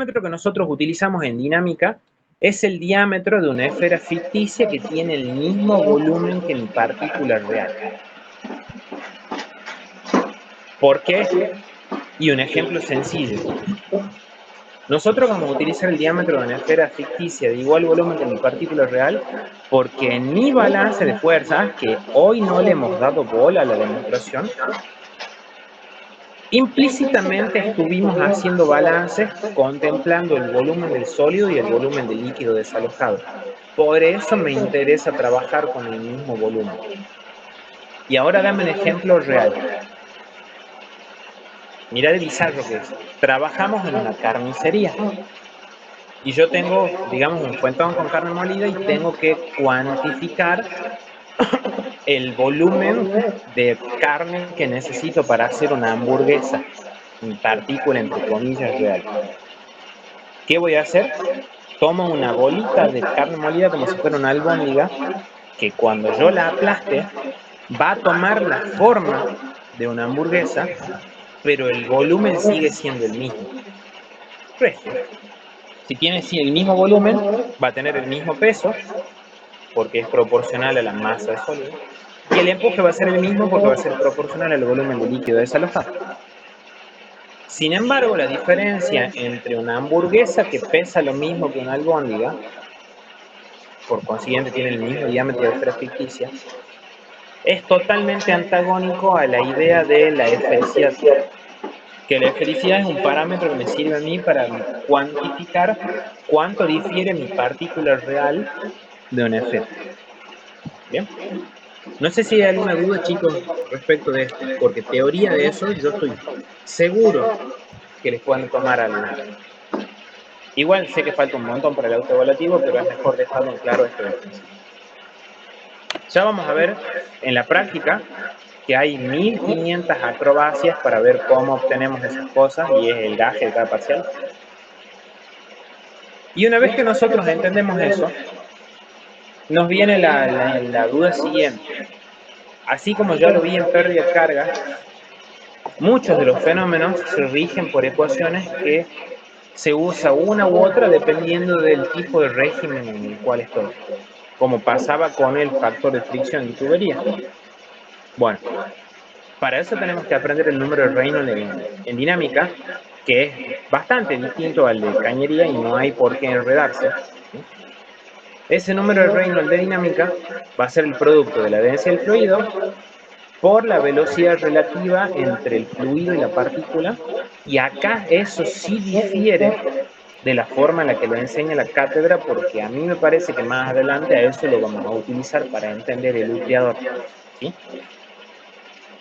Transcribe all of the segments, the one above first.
diámetro que nosotros utilizamos en dinámica es el diámetro de una esfera ficticia que tiene el mismo volumen que mi partícula real. ¿Por qué? Y un ejemplo sencillo. Nosotros vamos a utilizar el diámetro de una esfera ficticia de igual volumen que mi partícula real porque en mi balance de fuerzas, que hoy no le hemos dado bola a la demostración, implícitamente estuvimos haciendo balances contemplando el volumen del sólido y el volumen del líquido desalojado. Por eso me interesa trabajar con el mismo volumen. Y ahora dame un ejemplo real. Mira el bizarro que es. Trabajamos en una carnicería. Y yo tengo, digamos, un fuentón con carne molida y tengo que cuantificar el volumen de carne que necesito para hacer una hamburguesa, mi partícula entre comillas real. ¿Qué voy a hacer? Tomo una bolita de carne molida como si fuera una albóndiga, que cuando yo la aplaste va a tomar la forma de una hamburguesa, pero el volumen sigue siendo el mismo. Regio. Si tiene el mismo volumen, va a tener el mismo peso, porque es proporcional a la masa de sólido, y el empuje va a ser el mismo porque va a ser proporcional al volumen de líquido desalojado. Sin embargo, la diferencia entre una hamburguesa que pesa lo mismo que una albóndiga, por consiguiente tiene el mismo diámetro de esfera ficticia, es totalmente antagónico a la idea de la esfericidad. Que la esfericidad es un parámetro que me sirve a mí para cuantificar cuánto difiere mi partícula real de una esfera. ¿Bien? No sé si hay alguna duda, chicos, respecto de esto, porque teoría de eso yo estoy seguro que les pueden tomar algo. Igual sé que falta un montón para el autoevaluativo, pero es mejor dejarlo en claro esto de principio. Ya vamos a ver en la práctica que hay 1500 acrobacias para ver cómo obtenemos esas cosas y es el gaje de cada parcial. Y una vez que nosotros entendemos eso, nos viene la duda siguiente. Así como ya lo vi en pérdida de carga, muchos de los fenómenos se rigen por ecuaciones que se usa una u otra dependiendo del tipo de régimen en el cual estoy, como pasaba con el factor de fricción de tubería. Bueno, para eso tenemos que aprender el número de Reynolds en dinámica, que es bastante distinto al de cañería y no hay por qué enredarse. Ese número de Reynolds de dinámica va a ser el producto de la densidad del fluido por la velocidad relativa entre el fluido y la partícula, y acá eso sí difiere de la forma en la que lo enseña la cátedra, porque a mí me parece que más adelante a eso lo vamos a utilizar para entender el nucleador, ¿sí?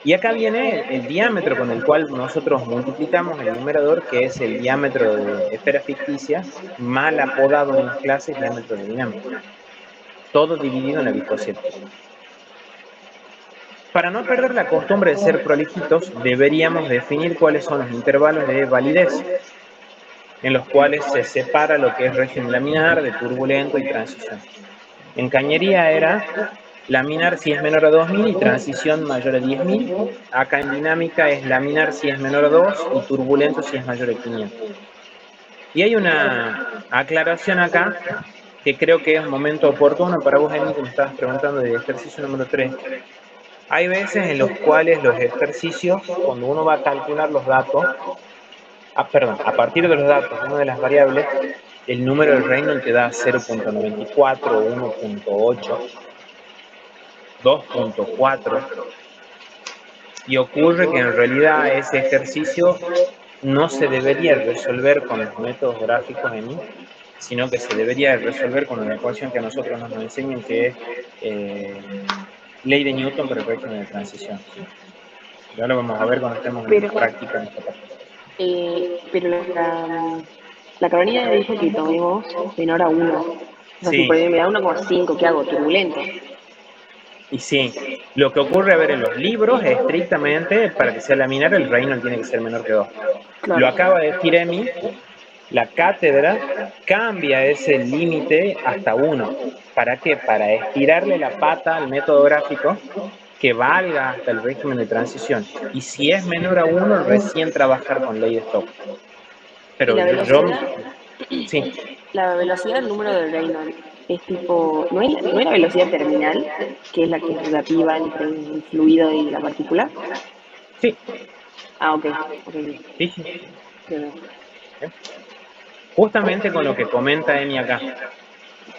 Y acá viene el diámetro con el cual nosotros multiplicamos el numerador, que es el diámetro de esfera ficticia, mal apodado en las clases diámetro de dinámica. Todo dividido en la viscosidad. Para no perder la costumbre de ser prolijitos, deberíamos definir cuáles son los intervalos de validez, en los cuales se separa lo que es régimen laminar de turbulento y transición. En cañería era laminar si es menor a 2000 y transición mayor a 10.000. Acá en dinámica es laminar si es menor a 2 y turbulento si es mayor a 500. Y hay una aclaración acá que creo que es un momento oportuno para vos, Emi, que me estabas preguntando del ejercicio número 3. Hay veces en los cuales los ejercicios, cuando uno va a calcular los datos, a partir de los datos, una de las variables, el número de Reynolds te da 0.94, 1.8, 2.4, y ocurre que en realidad ese ejercicio no se debería resolver con los métodos gráficos en mí, sino que se debería resolver con una ecuación que a nosotros nos enseñan, que es ley de Newton para el régimen de transición. Ya lo vamos a ver cuando estemos en práctica en esta parte. Pero la Carolina dijo que tomemos menor a 1. O sea, Sí. si por ejemplo me da 1,5, ¿qué hago? Turbulento. Y sí, lo que ocurre, a ver, en los libros, estrictamente, para que sea laminar, el Reynolds tiene que ser menor que 2. Claro. Lo acaba de decir Emi, la cátedra cambia ese límite hasta 1. ¿Para qué? Para estirarle la pata al método gráfico que valga hasta el régimen de transición. Y si es menor a 1, recién trabajar con ley de Stokes. Pero ¿Y la velocidad? Sí, La velocidad del número de Reynolds es tipo, no es la velocidad terminal, que es la que es relativa entre un fluido y la partícula? sí, Ah, ok, ok, sí, sí. bien. Justamente con lo que comenta Emi acá.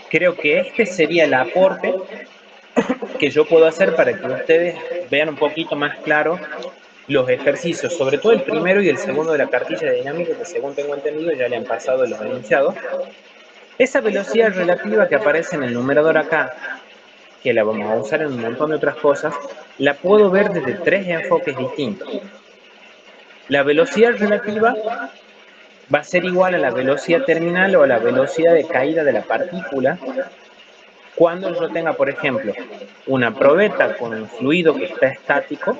Creo que este sería el aporte que yo puedo hacer para que ustedes vean un poquito más claro los ejercicios, sobre todo el primero y el segundo de la cartilla de dinámica, que según tengo entendido ya le han pasado los enunciados. Esa velocidad relativa que aparece en el numerador acá, que la vamos a usar en un montón de otras cosas, la puedo ver desde tres enfoques distintos. La velocidad relativa va a ser igual a la velocidad terminal o a la velocidad de caída de la partícula cuando yo tenga, por ejemplo, una probeta con un fluido que está estático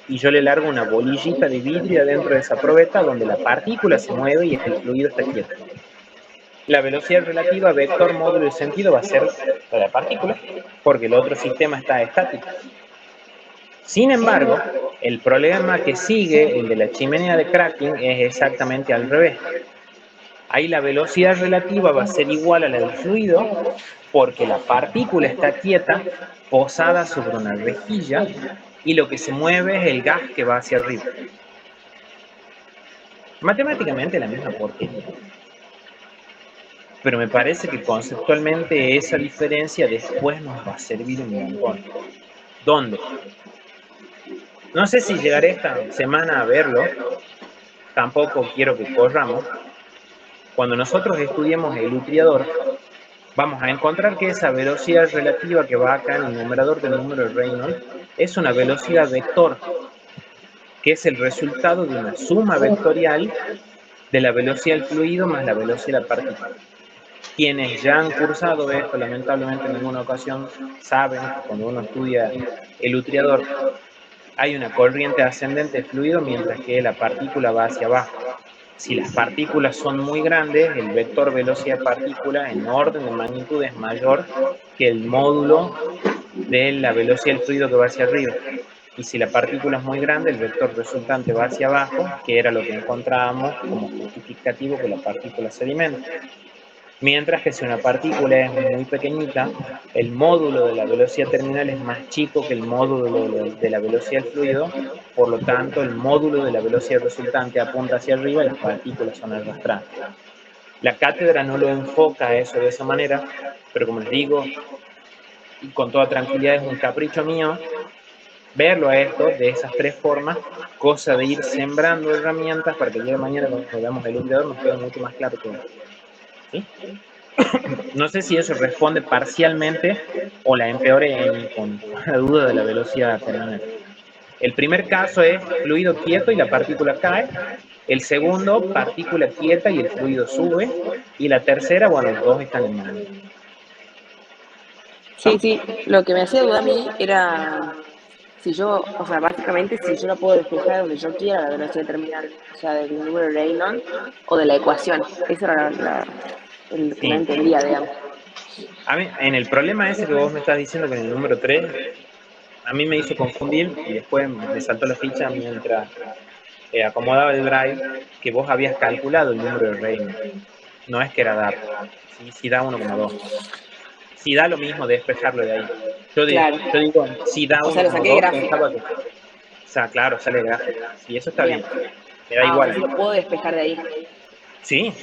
y yo le largo una bolillita de vidrio dentro de esa probeta donde la partícula se mueve y el fluido está quieto. La velocidad relativa, vector, módulo y sentido va a ser la de la partícula, porque el otro sistema está estático. Sin embargo, el problema que sigue, el de la chimenea de cracking, es exactamente al revés. Ahí la velocidad relativa va a ser igual a la del fluido, porque la partícula está quieta, posada sobre una rejilla, y lo que se mueve es el gas que va hacia arriba. Matemáticamente la misma porquería. Pero me parece que conceptualmente esa diferencia después nos va a servir un montón. ¿Dónde? No sé si llegaré esta semana a verlo, tampoco quiero que corramos. Cuando nosotros estudiemos el nucleador, vamos a encontrar que esa velocidad relativa que va acá en el numerador del número de Reynolds es una velocidad vector, que es el resultado de una suma vectorial de la velocidad del fluido más la velocidad de la partícula. Quienes ya han cursado esto, lamentablemente en alguna ocasión, saben que cuando uno estudia el nucleador hay una corriente ascendente de fluido mientras que la partícula va hacia abajo. Si las partículas son muy grandes, el vector velocidad partícula en orden de magnitud es mayor que el módulo de la velocidad del fluido que va hacia arriba. Y si la partícula es muy grande, el vector resultante va hacia abajo, que era lo que encontrábamos como justificativo que la partícula se alimenta. Mientras que si una partícula es muy pequeñita, el módulo de la velocidad terminal es más chico que el módulo de la velocidad del fluido, por lo tanto el módulo de la velocidad resultante apunta hacia arriba y las partículas son arrastradas. La cátedra no lo enfoca a eso de esa manera, pero como les digo, y con toda tranquilidad es un capricho mío verlo a esto de esas tres formas, cosa de ir sembrando herramientas para que el día de mañana cuando veamos el nucleador nos quede mucho más claro todo. ¿Sí? No sé si eso responde parcialmente o la empeore con la duda de la velocidad terminal. El primer caso es fluido quieto y la partícula cae. El segundo, partícula quieta y el fluido sube. Y la tercera, bueno, los dos están en mano. Sí, sí, lo que me hacía dudar a mí era si yo, o sea, básicamente si yo la puedo despejar donde yo quiera la velocidad terminal, o sea, del número de Reynolds o de la ecuación. Eso era el que no Sí. entendía, digamos. A mí, en el problema ese que vos me estás diciendo con el número 3, a mí me hizo confundir y después me saltó la ficha mientras acomodaba el drive que vos habías calculado el número de Reynolds. No es que era dar, sí da 1,2. Si da lo mismo despejarlo de ahí. Claro. Yo digo, si da O sea, lo saqué de 1,2, gráfica. pensaba que. O sea, claro, sale gráfico. Sí, eso está Bien. bien. Me da Ah, o igual sea, a sí mí. lo puedo despejar de ahí. Sí,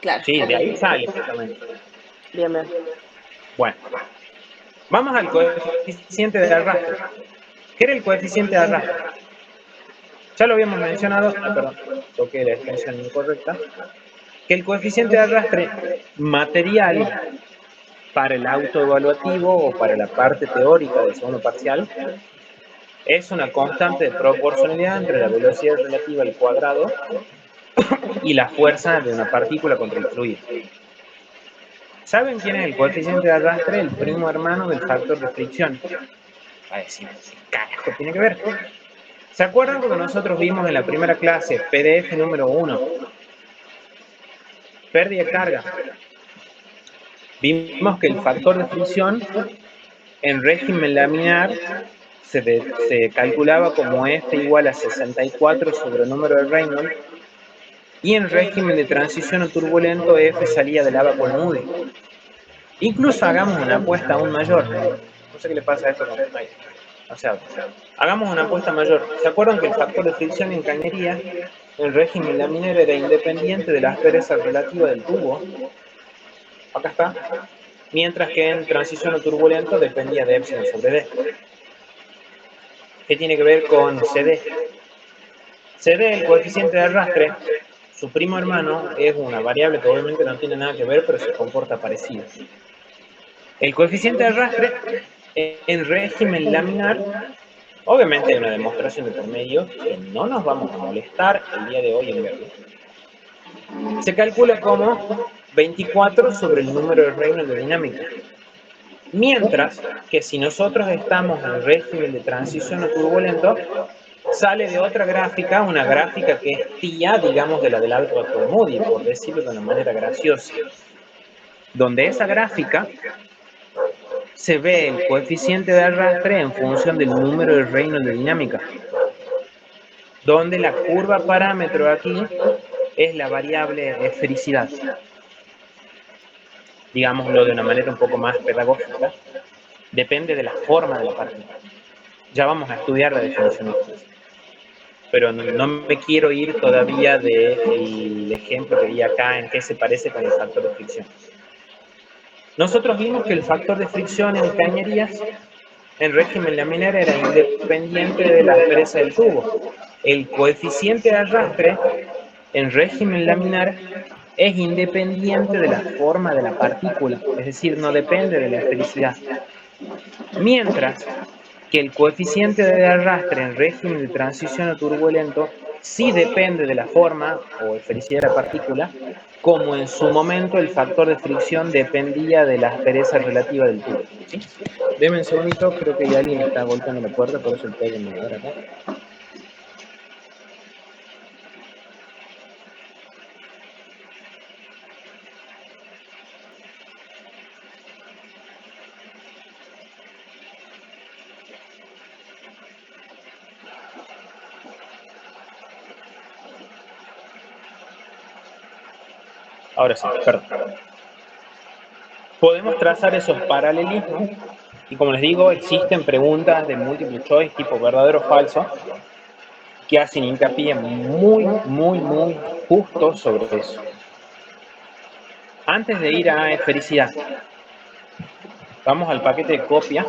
Claro, sí, ok. de ahí sale justamente. Bien, bien. Bueno, vamos al coeficiente de arrastre. ¿Qué era el coeficiente de arrastre? Ya lo habíamos mencionado, perdón, toqué la extensión incorrecta, que el coeficiente de arrastre material para el autoevaluativo o para la parte teórica del segundo parcial es una constante de proporcionalidad entre la velocidad relativa al cuadrado y la fuerza de una partícula contra el fluido. ¿Saben quién es el coeficiente de arrastre? El primo hermano del factor de fricción. Va a decir, ¿qué carajo tiene que ver? ¿Se acuerdan cuando nosotros vimos en la primera clase PDF número 1? Pérdida de carga. Vimos que el factor de fricción en régimen laminar se calculaba como F igual a 64 sobre el número de Reynolds Y en régimen de transición o turbulento, F salía del abaco al Moody. Incluso hagamos una apuesta aún mayor. No sé qué le pasa a esto con o sea, hagamos una apuesta mayor. ¿Se acuerdan que el factor de fricción en cañería, en régimen laminero, era independiente de la aspereza relativa del tubo? Acá está. Mientras que en transición o turbulento dependía de epsilon sobre D. ¿Qué tiene que ver con CD? CD, el coeficiente de arrastre, su primo hermano, es una variable que obviamente no tiene nada que ver, pero se comporta parecido. El coeficiente de arrastre en régimen laminar, obviamente hay una demostración de por medio que no nos vamos a molestar el día de hoy en verlo. Se calcula como 24 sobre el número de Reynolds de dinámica. Mientras que si nosotros estamos en régimen de transición o turbulento, sale de otra gráfica, una gráfica que es tía, digamos, de la del alto de Moody, por decirlo de una manera graciosa. Donde esa gráfica se ve el coeficiente de arrastre en función del número de Reynolds de dinámica. Donde la curva parámetro aquí es la variable esfericidad. Digámoslo de una manera un poco más pedagógica. Depende de la forma de la partícula. Ya vamos a estudiar la definición de física. Pero no me quiero ir todavía del ejemplo que vi acá en qué se parece con el factor de fricción. Nosotros vimos que el factor de fricción en cañerías en régimen laminar era independiente de la aspereza del tubo. El coeficiente de arrastre en régimen laminar es independiente de la forma de la partícula, es decir, no depende de la esfericidad. Mientras que el coeficiente de arrastre en régimen de transición o turbulento sí depende de la forma o esfericidad de la partícula, como en su momento el factor de fricción dependía de la aspereza relativa del tubo. ¿Sí? Deme un segundito, creo que ya alguien está golpeando la puerta, por eso el pego me ahora acá. Ahora sí, perdón. Podemos trazar esos paralelismos y, como les digo, existen preguntas de multiple choice tipo verdadero o falso que hacen hincapié muy justo sobre eso. Antes de ir a esfericidad, vamos al paquete de copia.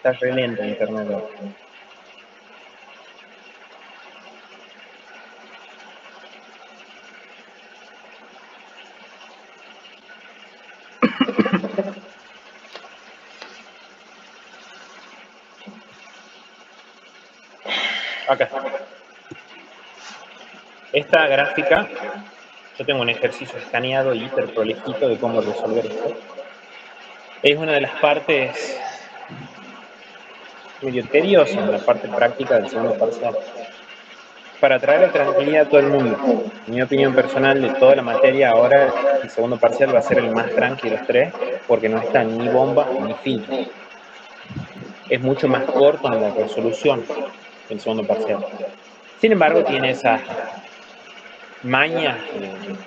Está re lento el internet. Acá. Esta gráfica, yo tengo un ejercicio escaneado y hiper prolejito de cómo resolver esto. Es una de las partes medio tediosas en la parte práctica del segundo parcial. Para traer tranquilidad a todo el mundo, mi opinión personal de toda la materia, ahora el segundo parcial va a ser el más tranquilo de los tres, porque no está ni bomba ni filtro. Es mucho más corto en la resolución que el segundo parcial. Sin embargo, tiene esa maña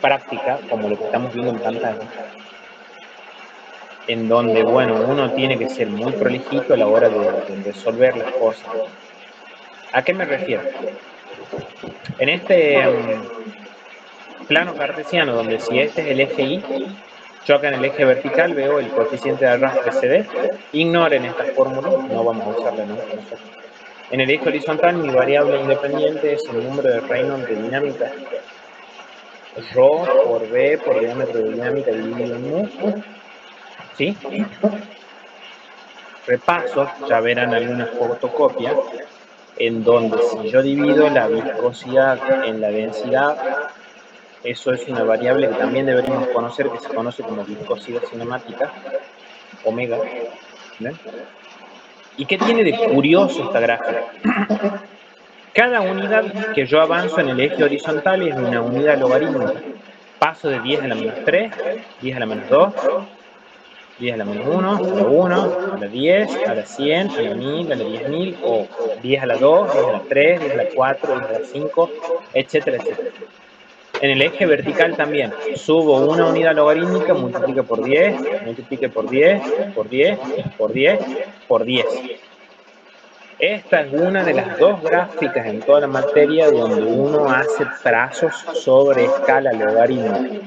práctica, como lo que estamos viendo en pantalla, en donde, bueno, uno tiene que ser muy prolijito a la hora de resolver las cosas. ¿A qué me refiero? En este plano cartesiano, donde si este es el eje Y, choca en el eje vertical, veo el coeficiente de arrastre CD. Ignoren esta fórmula, no vamos a usarla nunca nosotros. En el eje horizontal, mi variable independiente es el número de Reynolds de dinámica. Rho por B por diámetro de dinámica dividido en mu. ¿Sí? Repaso, ya verán algunas fotocopias, en donde si yo divido la viscosidad en la densidad, eso es una variable que también deberíamos conocer, que se conoce como viscosidad cinemática, omega. ¿Ven? ¿Y qué tiene de curioso esta gráfica? Cada unidad que yo avanzo en el eje horizontal es una unidad logarítmica. Paso de 10 a la menos 3, 10 a la menos 2, 10 a la menos 1, a la 1, a la 10, a la 100, a la 1000, a la 10.000, o 10 a la 2, 10 a la 3, 10 a la 4, 10 a la 5, etcétera, etcétera. En el eje vertical también, subo una unidad logarítmica, multiplique por 10, multiplique por 10, por 10, por 10, por 10. Esta es una de las dos gráficas en toda la materia donde uno hace trazos sobre escala logarítmica.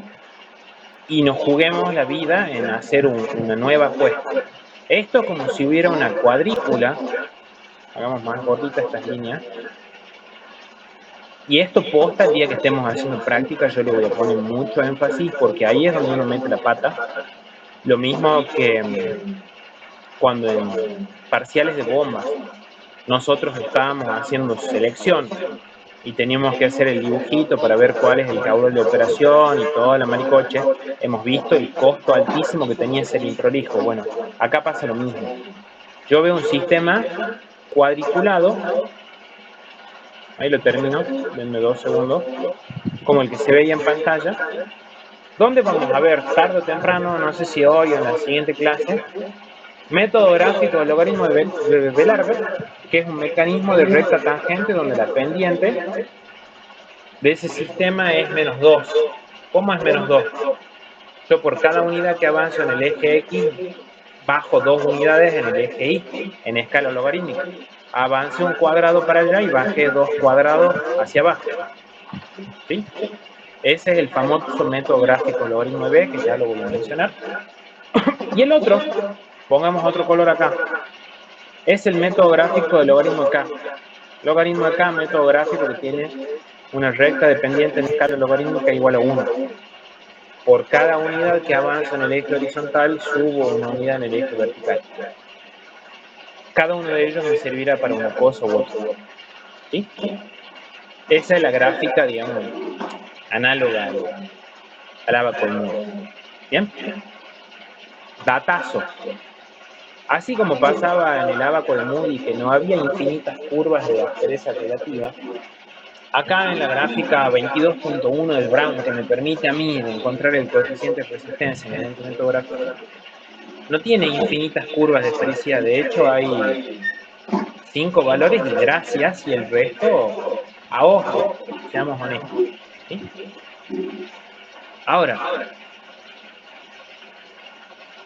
Y nos juguemos la vida en hacer una nueva apuesta. Esto es como si hubiera una cuadrícula, hagamos más gordita estas líneas, y esto posta el día que estemos haciendo práctica, yo le voy a poner mucho énfasis porque ahí es donde uno mete la pata. Lo mismo que cuando en parciales de bombas nosotros estábamos haciendo selección y teníamos que hacer el dibujito para ver cuál es el caudal de operación y toda la maricoche, hemos visto el costo altísimo que tenía ser improlijo. Bueno, acá pasa lo mismo. Yo veo un sistema cuadriculado, ahí lo termino, denme 2 segundos, como el que se veía en pantalla, donde vamos a ver tarde o temprano, no sé si hoy o en la siguiente clase, método gráfico del logaritmo de Belarbe, que es un mecanismo de recta tangente donde la pendiente de ese sistema es menos 2. ¿Cómo es menos 2? Yo por cada unidad que avanzo en el eje X, bajo 2 unidades en el eje Y, en escala logarítmica. Avancé un cuadrado para allá y bajé 2 cuadrados hacia abajo. ¿Sí? Ese es el famoso método gráfico logaritmo de B, que ya lo voy a mencionar. Y el otro, pongamos otro color acá, es el método gráfico del logaritmo de K. Logaritmo de K, método gráfico que tiene una recta dependiente en escala logarítmica igual a 1. Por cada unidad que avanza en el eje horizontal, subo una unidad en el eje vertical. Cada uno de ellos me servirá para una cosa u otra. ¿Sí? Esa es la gráfica, digamos, análoga al abaco del mundo. ¿Bien? Datazo. Así como pasaba en el abaco de Moody que no había infinitas curvas de aspereza relativa, acá en la gráfica 22.1 del Brown, que me permite a mí encontrar el coeficiente de resistencia en el elemento gráfico, no tiene infinitas curvas de esfericidad. De hecho, hay 5 valores y gracias, y el resto a ojo, seamos honestos. ¿Sí? Ahora,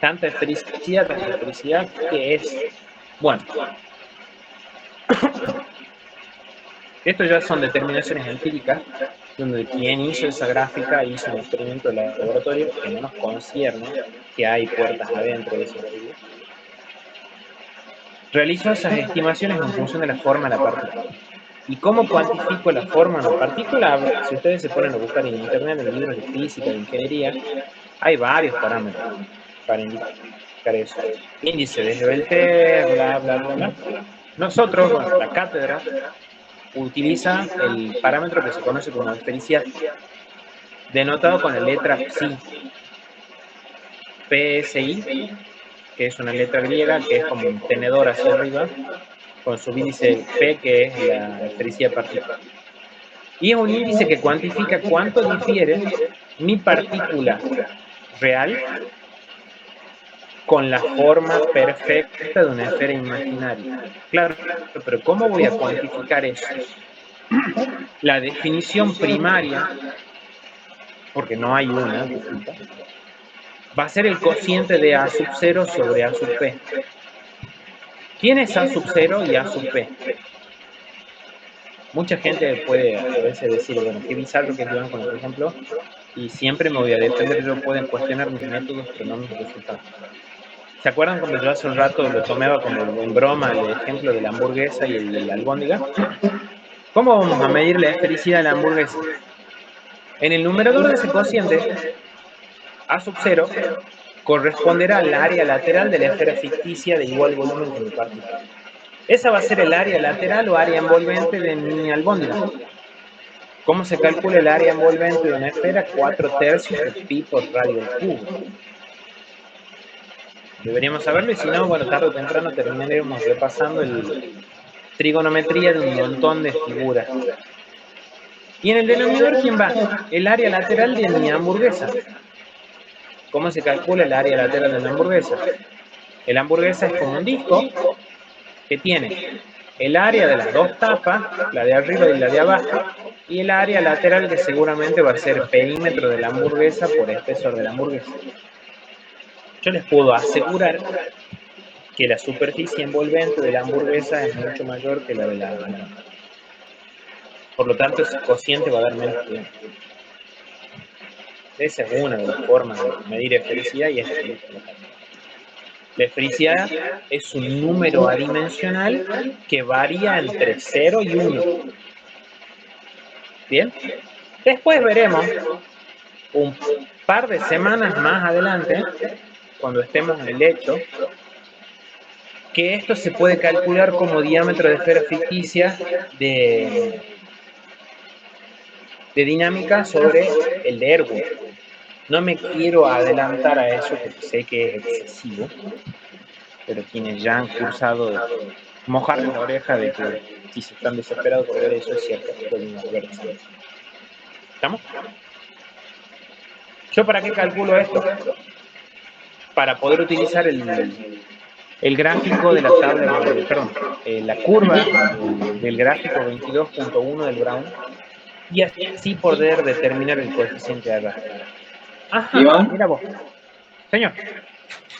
tanta esfericidad, que es, bueno, esto ya son determinaciones empíricas, donde quien hizo esa gráfica hizo un experimento de laboratorio que no nos concierne, que hay puertas adentro de ese estudio. Realizó esas estimaciones en función de la forma de la partícula. ¿Y cómo cuantifico la forma de la partícula? Si ustedes se ponen a buscar en internet, en libros de física, de ingeniería, hay varios parámetros para indicar eso. Índice de Belter, bla, bla, bla, bla. Nosotros, bueno, la cátedra utiliza el parámetro que se conoce como esfericidad, denotado con la letra psi, PSI, que es una letra griega, que es como un tenedor hacia arriba, con su índice P, que es la esfericidad partícula. Y es un índice que cuantifica cuánto difiere mi partícula real con la forma perfecta de una esfera imaginaria. Claro, pero ¿cómo voy a cuantificar eso? La definición primaria, porque no hay una, va a ser el cociente de A sub 0 sobre A sub P. ¿Quién es A sub 0 y A sub P? Mucha gente puede a veces decir, bueno, qué bizarro que llevan con el ejemplo, y siempre me voy a defender, yo pueden cuestionar mis métodos, pero no mis resultados. ¿Se acuerdan cuando yo hace un rato lo tomaba como en broma el ejemplo de la hamburguesa y el albóndiga? ¿Cómo vamos a medir la esfericidad de la hamburguesa? En el numerador de ese cociente, A sub 0 corresponderá al área lateral de la esfera ficticia de igual volumen que mi partícula. Esa va a ser el área lateral o área envolvente de mi albóndiga. ¿Cómo se calcula el área envolvente de una esfera? 4/3 de pi por radio al cubo. Deberíamos saberlo y si no, bueno, tarde o temprano terminaremos repasando el trigonometría de un montón de figuras. Y en el denominador, ¿quién va? El área lateral de mi hamburguesa. ¿Cómo se calcula el área lateral de la hamburguesa? La hamburguesa es como un disco que tiene el área de las dos tapas, la de arriba y la de abajo, y el área lateral que seguramente va a ser perímetro de la hamburguesa por espesor de la hamburguesa. Yo les puedo asegurar que la superficie envolvente de la hamburguesa es mucho mayor que la de la tapa. Por lo tanto, ese cociente va a dar menos tiempo. Esa es una de las formas de medir esfericidad y es la esfericidad es un número adimensional que varía entre 0 y 1. ¿Bien? Después veremos un par de semanas más adelante, cuando estemos en el lecho, que esto se puede calcular como diámetro de esfera ficticia de dinámica sobre el de Erwin. No me quiero adelantar a eso porque sé que es excesivo, pero quienes ya han cursado mojarles la oreja de que si se están desesperados por ver eso es cierto, pueden ver eso. ¿Estamos? ¿Yo para qué calculo esto? Para poder utilizar el gráfico de la tabla, perdón, la curva del gráfico 22.1 del Brown y así poder determinar el coeficiente de arrastre. Ajá, Iván, mira vos. Señor.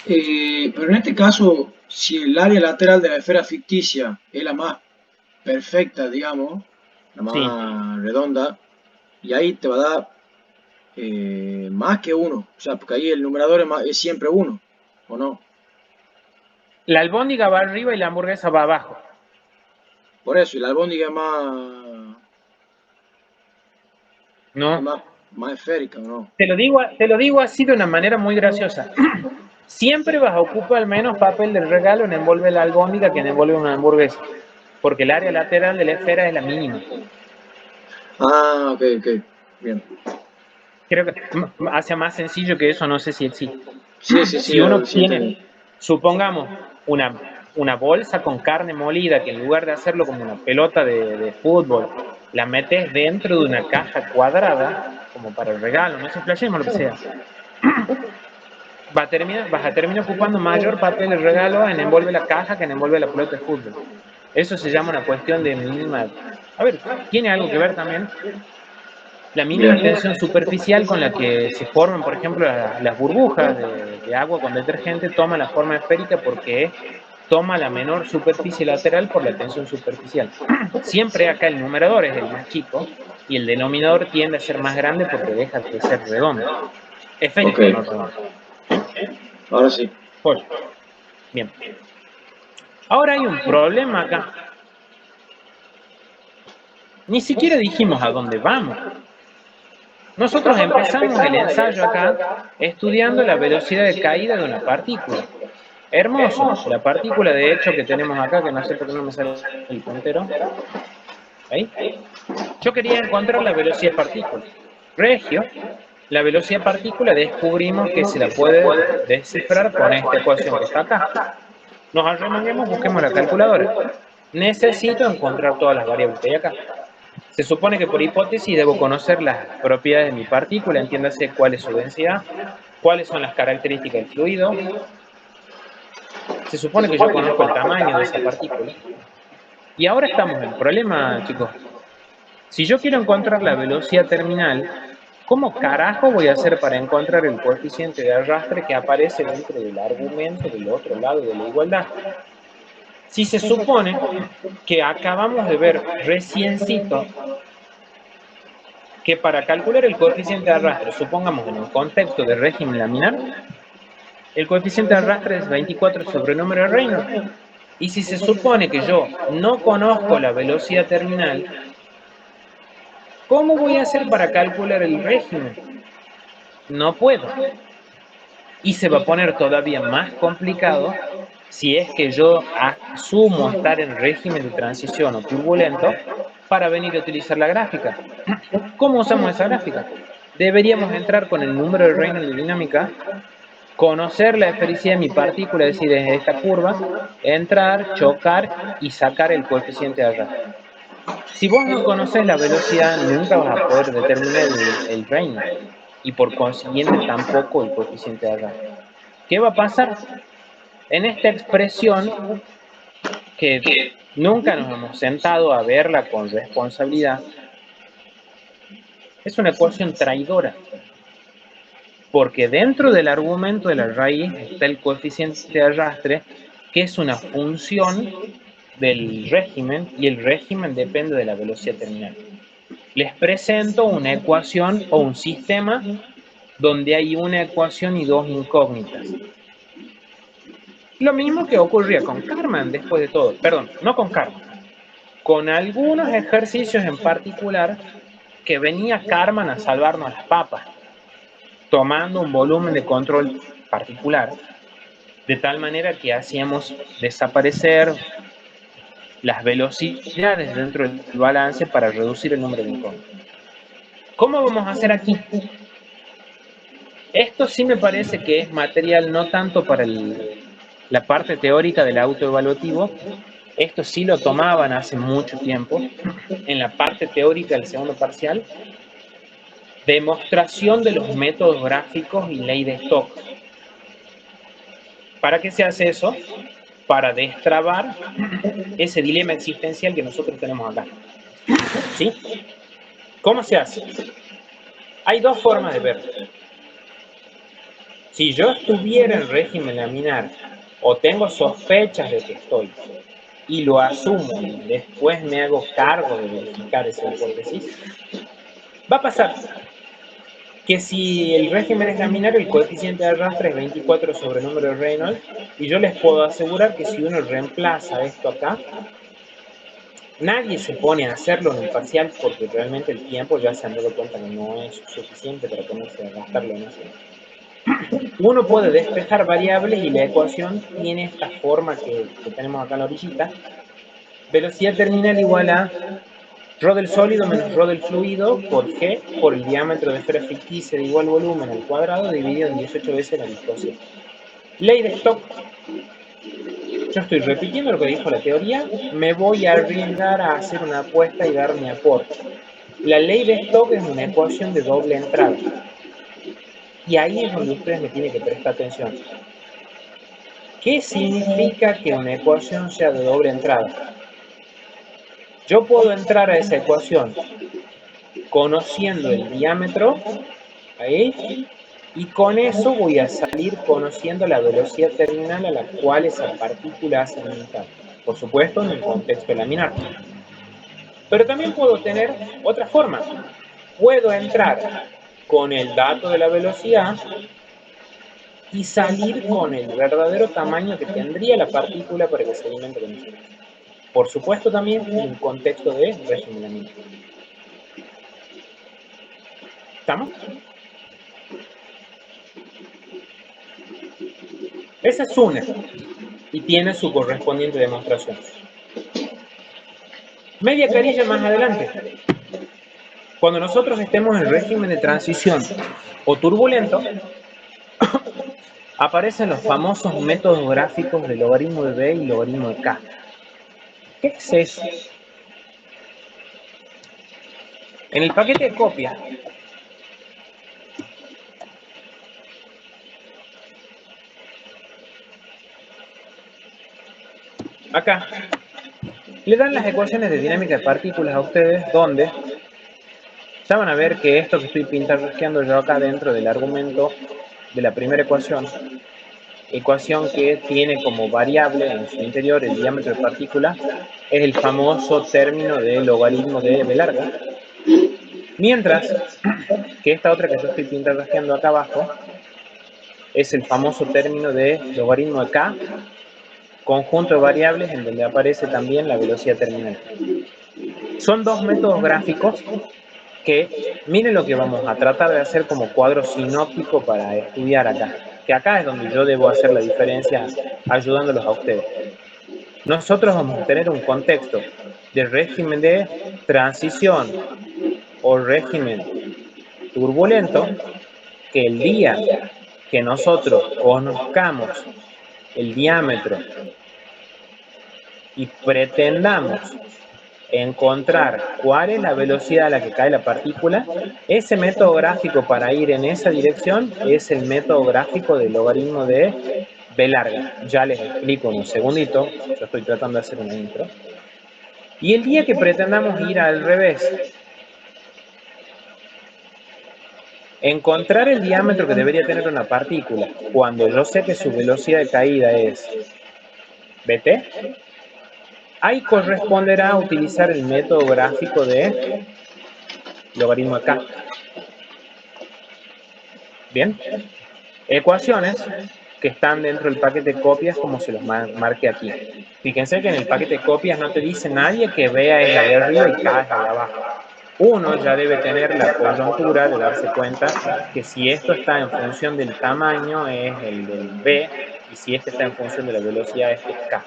pero en este caso, si el área lateral de la esfera ficticia es la más perfecta, digamos, la más redonda, y ahí te va a dar más que 1, o sea, porque ahí el numerador es siempre 1, ¿o no? La albóndiga va arriba y la hamburguesa va abajo. Por eso, y la albóndiga es No. más esférica, ¿o no? Te lo digo así de una manera muy graciosa. Siempre vas a ocupar al menos papel del regalo en envolver la albóndiga que en envolver una hamburguesa. Porque el área lateral de la esfera es la mínima. Ah, ok, bien. Creo que hace más sencillo que eso, no sé si existe. Sí, Si uno sí, tiene, supongamos, una bolsa con carne molida que en lugar de hacerlo como una pelota de fútbol, la metes dentro de una caja cuadrada, como para el regalo, no sé, flashemos lo que sea. Vas a terminar ocupando mayor papel el regalo en envolver la caja que en envolver la pelota de fútbol. Eso se llama una cuestión de mínima. A ver, tiene algo que ver también la mínima tensión superficial con la que se forman, por ejemplo, las burbujas de agua con detergente toman la forma esférica porque toma la menor superficie lateral por la tensión superficial. Siempre acá el numerador es el más chico y el denominador tiende a ser más grande porque deja de ser redondo. Esférico, okay. No redondo. Ahora sí. Pues, bien. Ahora hay un problema acá. Ni siquiera dijimos a dónde vamos. Nosotros empezamos el ensayo acá estudiando la velocidad de caída de una partícula. Hermoso. La partícula, de hecho, que tenemos acá, que no sé por qué no me sale el puntero. ¿Ahí? Yo quería encontrar la velocidad de partícula. Regio, la velocidad de partícula descubrimos que se la puede descifrar con esta ecuación que está acá. Nos arremanguemos, busquemos la calculadora. Necesito encontrar todas las variables que hay acá. Se supone que por hipótesis debo conocer las propiedades de mi partícula, entiéndase cuál es su densidad, cuáles son las características del fluido. Se supone que yo conozco el tamaño de esa partícula. Y ahora estamos en el problema, chicos. Si yo quiero encontrar la velocidad terminal, ¿cómo carajo voy a hacer para encontrar el coeficiente de arrastre que aparece dentro del argumento del otro lado de la igualdad? Si se supone que acabamos de ver reciencito que para calcular el coeficiente de arrastre, supongamos en un contexto de régimen laminar, el coeficiente de arrastre es 24 sobre el número de Reynolds. Y si se supone que yo no conozco la velocidad terminal, ¿cómo voy a hacer para calcular el régimen? No puedo. Y se va a poner todavía más complicado si es que yo asumo estar en régimen de transición o turbulento para venir a utilizar la gráfica. ¿Cómo usamos esa gráfica? Deberíamos entrar con el número de Reynolds de dinámica conocer la esfericidad de mi partícula, es decir, de esta curva, entrar, chocar y sacar el coeficiente de arrastre. Si vos no conoces la velocidad, nunca vas a poder determinar el Reynolds y por consiguiente tampoco el coeficiente de arrastre. ¿Qué va a pasar? En esta expresión, que nunca nos hemos sentado a verla con responsabilidad, es una ecuación traidora. Porque dentro del argumento de la raíz está el coeficiente de arrastre, que es una función del régimen, y el régimen depende de la velocidad terminal. Les presento una ecuación o un sistema donde hay una ecuación y dos incógnitas. Lo mismo que ocurría con Karman después de todo. Perdón, no con Karman. Con algunos ejercicios en particular que venía Karman a salvarnos las papas, tomando un volumen de control particular, de tal manera que hacíamos desaparecer las velocidades dentro del balance para reducir el número de incógnitas. ¿Cómo vamos a hacer aquí? Esto sí me parece que es material no tanto para la parte teórica del autoevaluativo. Esto sí lo tomaban hace mucho tiempo en la parte teórica del segundo parcial. Demostración de los métodos gráficos y ley de Stokes. ¿Para qué se hace eso? Para destrabar ese dilema existencial que nosotros tenemos acá. ¿Sí? ¿Cómo se hace? Hay dos formas de verlo. Si yo estuviera en régimen laminar o tengo sospechas de que estoy y lo asumo y después me hago cargo de verificar esa hipótesis, va a pasar que si el régimen es laminar, el coeficiente de arrastre es 24 sobre el número de Reynolds, y yo les puedo asegurar que si uno reemplaza esto acá, nadie se pone a hacerlo en el parcial porque realmente el tiempo ya se han dado cuenta que no es suficiente para ponerse a gastarlo en eso. Uno puede despejar variables y la ecuación tiene esta forma que tenemos acá en la orillita. Velocidad terminal igual a ρ del sólido menos ρ del fluido por G por el diámetro de esfera ficticia de igual volumen al cuadrado dividido en 18 veces la viscosidad. Ley de Stokes. Yo estoy repitiendo lo que dijo la teoría, me voy a arriesgar a hacer una apuesta y dar mi aporte. La ley de Stokes es una ecuación de doble entrada. Y ahí es donde ustedes me tienen que prestar atención. ¿Qué significa que una ecuación sea de doble entrada? Yo puedo entrar a esa ecuación conociendo el diámetro, ahí, y con eso voy a salir conociendo la velocidad terminal a la cual esa partícula hace limitar. Por supuesto, en el contexto laminar. Pero también puedo tener otra forma. Puedo entrar con el dato de la velocidad y salir con el verdadero tamaño que tendría la partícula para que se alimente con eso. Por supuesto, también en un contexto de régimen laminar. ¿Estamos? Esa es una, y tiene su correspondiente demostración. Media carilla más adelante. Cuando nosotros estemos en régimen de transición o turbulento, aparecen los famosos métodos gráficos de logaritmo de B y logaritmo de K. ¿Qué es eso? En el paquete de copia, acá, le dan las ecuaciones de dinámica de partículas a ustedes, donde ya van a ver que esto que estoy pintarrasqueando yo acá dentro del argumento de la primera ecuación que tiene como variable en su interior el diámetro de partícula, es el famoso término de logaritmo de B larga. Mientras que esta otra que yo estoy pintarrasqueando acá abajo es el famoso término de logaritmo de K, conjunto de variables en donde aparece también la velocidad terminal. Son dos métodos gráficos que, miren lo que vamos a tratar de hacer como cuadro sinóptico para estudiar acá. Que acá es donde yo debo hacer la diferencia ayudándolos a ustedes. Nosotros vamos a tener un contexto de régimen de transición o régimen turbulento, que el día que nosotros conozcamos el diámetro y pretendamos encontrar cuál es la velocidad a la que cae la partícula, ese método gráfico para ir en esa dirección es el método gráfico del logaritmo de B larga. Ya les explico en un segundito, yo estoy tratando de hacer una intro. Y el día que pretendamos ir al revés, encontrar el diámetro que debería tener una partícula cuando yo sé que su velocidad de caída es Bt, ahí corresponderá utilizar el método gráfico de logaritmo de K. Bien, ecuaciones que están dentro del paquete de copias como se los marqué aquí. Fíjense que en el paquete de copias no te dice nadie que vea es la de arriba y K es la de abajo. Uno ya debe tener la coyuntura de darse cuenta que si esto está en función del tamaño es el del B y si este está en función de la velocidad este es K.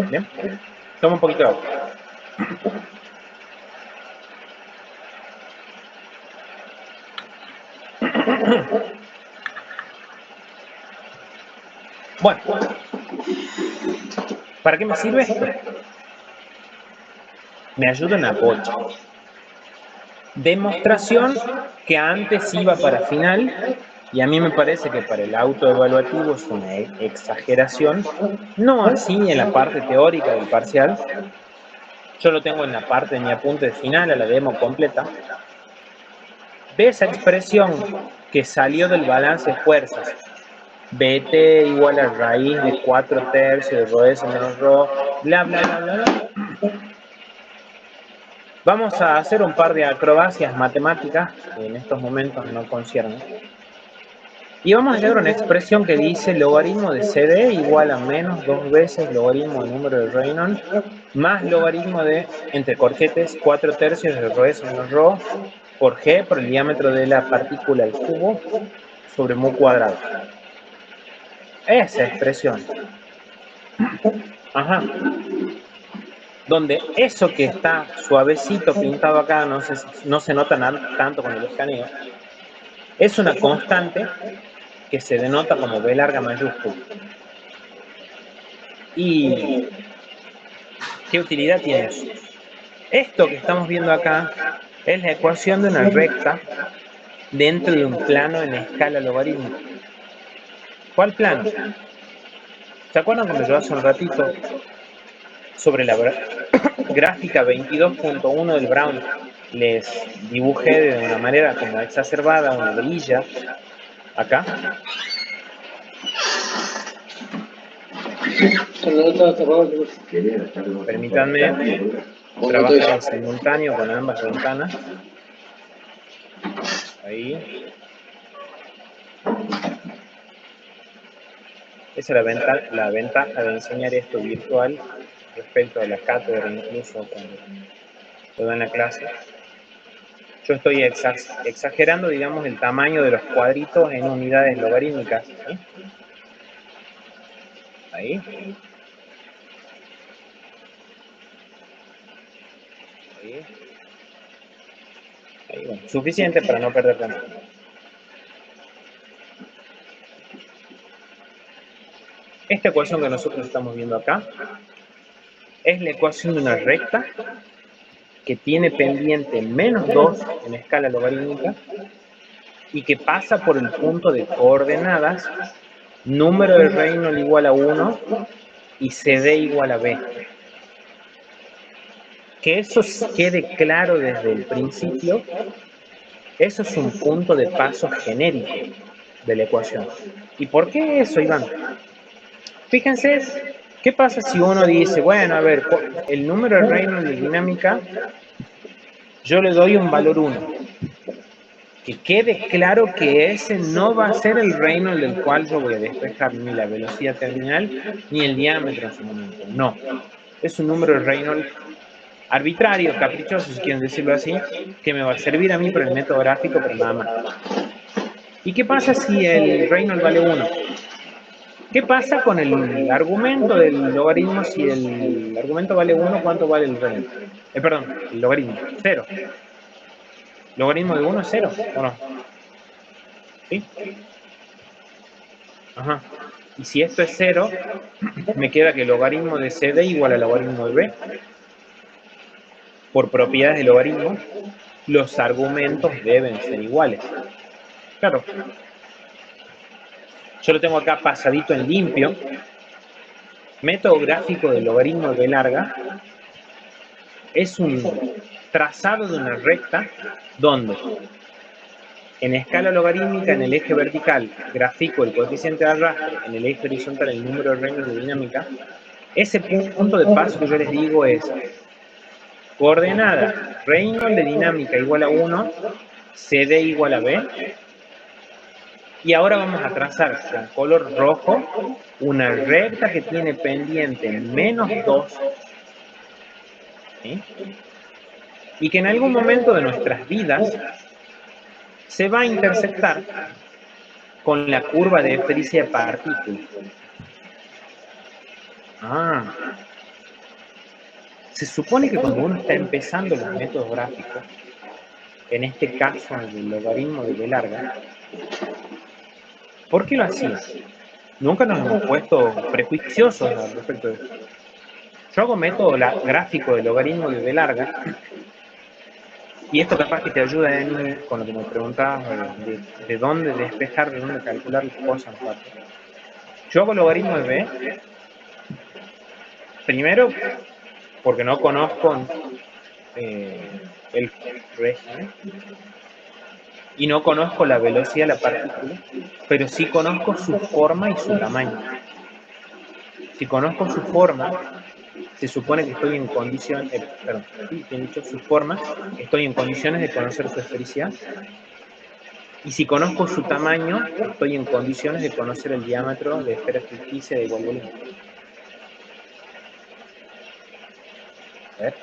¿Bien? Toma un poquito de agua. Bueno, ¿para qué me sirve esto? Me ayuda una bocha. Demostración que antes iba para final y a mí me parece que para el autoevaluativo es una exageración, no así en la parte teórica del parcial. Yo lo tengo en la parte de mi apunte de final, a la demo completa, de esa expresión que salió del balance de fuerzas. Bt igual a raíz de 4/3 de ρs menos ρ, bla, bla, bla, bla, bla. Vamos a hacer un par de acrobacias matemáticas que en estos momentos no conciernen. Y vamos a llegar a una expresión que dice logaritmo de CD igual a menos 2 veces logaritmo del número de Reynolds más logaritmo de, entre corchetes, 4/3 de ρs menos ρ por G por el diámetro de la partícula al cubo sobre mu cuadrado. Esa expresión. Ajá. Donde eso que está suavecito pintado acá, no se nota tanto con el escaneo, es una constante que se denota como B larga mayúscula. ¿Y qué utilidad tiene eso? Esto que estamos viendo acá es la ecuación de una recta dentro de un plano en escala logarítmica. ¿Cuál plano? ¿Se acuerdan cuando yo hace un ratito sobre la gráfica 22.1 del Brown les dibujé de una manera como exacerbada una grilla acá? Permítanme trabajar en simultáneo con ambas ventanas. Ahí. Esa es la ventaja de enseñar esto virtual respecto a la cátedra, incluso cuando lo dan en la clase. Yo estoy exagerando, digamos, el tamaño de los cuadritos en unidades logarítmicas. ¿Sí? Ahí. Ahí. Ahí, bueno, suficiente para no perder tiempo. Esta ecuación que nosotros estamos viendo acá es la ecuación de una recta que tiene pendiente menos 2 en escala logarítmica y que pasa por el punto de coordenadas número de Reynolds igual a 1 y CD igual a B. Que eso quede claro desde el principio, eso es un punto de paso genérico de la ecuación. ¿Y por qué eso, Iván? Fíjense, ¿qué pasa si uno dice, bueno, a ver, el número de Reynolds de dinámica, yo le doy un valor 1? Que quede claro que ese no va a ser el Reynolds del cual yo voy a despejar ni la velocidad terminal ni el diámetro en su momento. No. Es un número de Reynolds arbitrario, caprichoso, si quieren decirlo así, que me va a servir a mí para el método gráfico, pero nada más. ¿Y qué pasa si el Reynolds vale 1? ¿Qué pasa con el argumento del logaritmo? Si el argumento vale 1, ¿cuánto vale el Reynolds? Perdón, el logaritmo, 0. ¿Logaritmo de 1 es 0 o no? ¿Sí? Ajá. Y si esto es 0, me queda que el logaritmo de CD igual al logaritmo de B. Por propiedades del logaritmo, los argumentos deben ser iguales. Claro. Yo lo tengo acá pasadito en limpio. Método gráfico del logaritmo de B larga es un trazado de una recta donde en escala logarítmica en el eje vertical grafico el coeficiente de arrastre, en el eje horizontal el número de Reynolds de dinámica. Ese punto de paso que yo les digo es coordenada Reynolds de dinámica igual a 1, CD igual a B. Y ahora vamos a trazar con color rojo una recta que tiene pendiente menos 2, ¿sí? Y que en algún momento de nuestras vidas se va a intersectar con la curva de efericia de partículas. Se supone que cuando uno está empezando los métodos gráficos, en este caso el logaritmo de B larga, ¿por qué lo hacía? Nunca nos hemos puesto prejuiciosos al respecto de esto. Yo hago método gráfico de logaritmo de B larga, y esto capaz que te ayuda con lo que me preguntabas de dónde despejar, de dónde calcular las cosas. Yo hago logaritmo de B, primero porque no conozco el régimen y no conozco la velocidad de la partícula, pero sí conozco su forma y su tamaño. Si conozco su forma, se supone que estoy en condiciones, bien dicho, su forma, estoy en condiciones de conocer su esfericidad. Y si conozco su tamaño, estoy en condiciones de conocer el diámetro de esfera ficticia de igual volumen. A ver.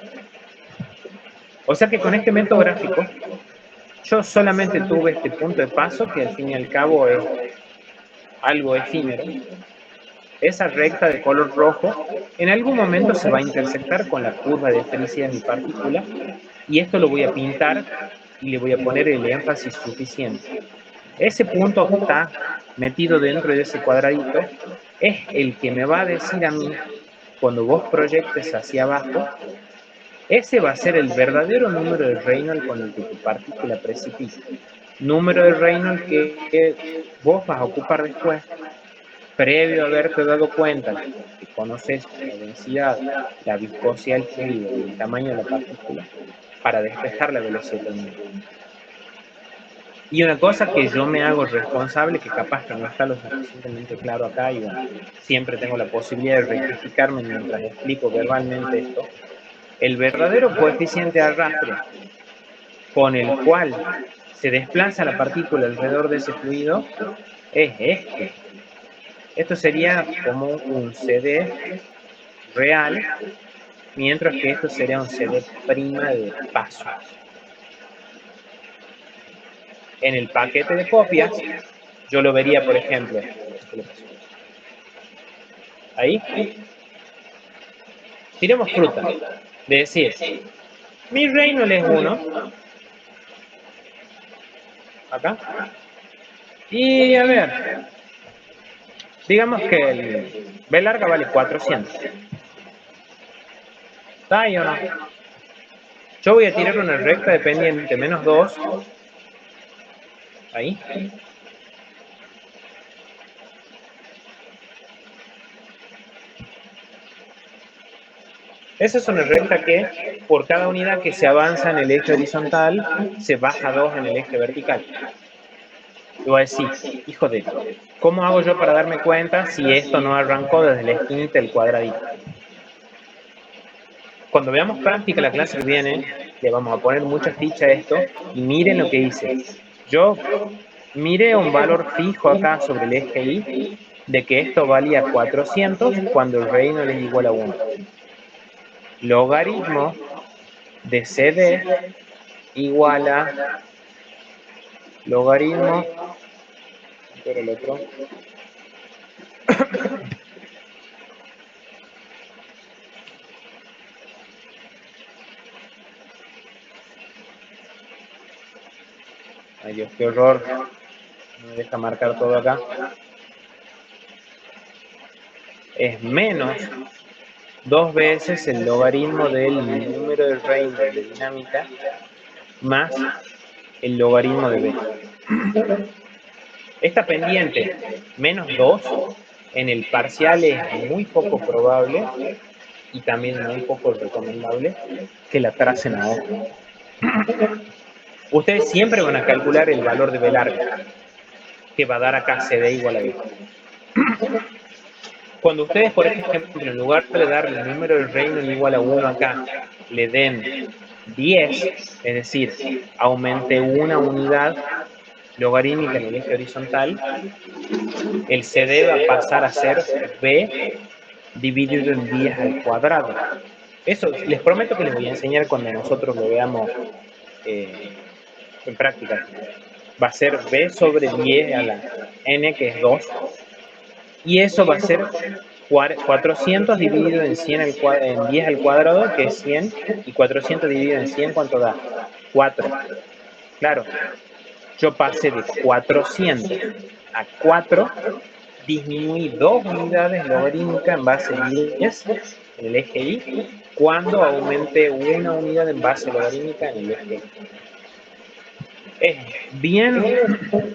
O sea que con este método gráfico, yo solamente tuve este punto de paso, que al fin y al cabo es algo efímero. Esa recta de color rojo en algún momento se va a intersectar con la curva de esfericidad de mi partícula, y esto lo voy a pintar y le voy a poner el énfasis suficiente. Ese punto que está metido dentro de ese cuadradito es el que me va a decir a mí, cuando vos proyectes hacia abajo, ese va a ser el verdadero número de Reynolds con el que tu partícula precipita. Número de Reynolds que vos vas a ocupar después, previo a haberte dado cuenta que conoces la densidad, la viscosidad del fluido y el tamaño de la partícula, para despejar la velocidad terminal. Y una cosa que yo me hago responsable, que capaz que no está lo suficientemente claro acá, y bueno, siempre tengo la posibilidad de rectificarme mientras explico verbalmente esto, el verdadero coeficiente de arrastre con el cual se desplaza la partícula alrededor de ese fluido es este. Esto sería como un CD real, mientras que esto sería un CD prima de paso. En el paquete de copias, yo lo vería, por ejemplo, ahí, tiremos fruta, de decir, mi Reynolds es 1, acá, y a ver, digamos que el B larga vale 400. ¿Está ahí o no? Yo voy a tirar una recta de pendiente menos 2, ahí. Esa es una recta que, por cada unidad que se avanza en el eje horizontal, se baja 2 en el eje vertical. Y voy a decir, hijo de, ¿cómo hago yo para darme cuenta si esto no arrancó desde la esquinita del cuadradito? Cuando veamos práctica la clase que viene, le vamos a poner mucha ficha a esto, y miren lo que hice. Yo miré un valor fijo acá sobre el eje Y, de que esto valía 400 cuando el Reynolds es igual a 1. Logaritmo de CD igual a logaritmo, pero el otro, ay Dios, qué horror, no me deja marcar todo acá, es menos 2 veces el logaritmo del número de Reynolds de dinámica más el logaritmo de B. Esta pendiente menos 2 en el parcial es muy poco probable y también muy poco recomendable que la tracen a ojo. Ustedes siempre van a calcular el valor de B larga, que va a dar acá CD igual a B. Cuando ustedes, por ejemplo, en lugar de dar el número de Reynolds igual a 1 acá, le den 10, es decir, aumente una unidad logarítmica en el eje horizontal, el CD va a pasar a ser B dividido en 10 al cuadrado. Eso les prometo que les voy a enseñar cuando nosotros lo veamos en práctica. Va a ser B sobre 10 a la n, que es 2, y eso va a ser 400 dividido en 100 en 10 al cuadrado, que es 100, y 400 dividido en 100, ¿cuánto da? 4. Claro, yo pasé de 400 a 4, disminuí 2 unidades logarítmicas en base 10 en el eje Y, cuando aumenté una unidad en base logarítmica en el eje Y. Es bien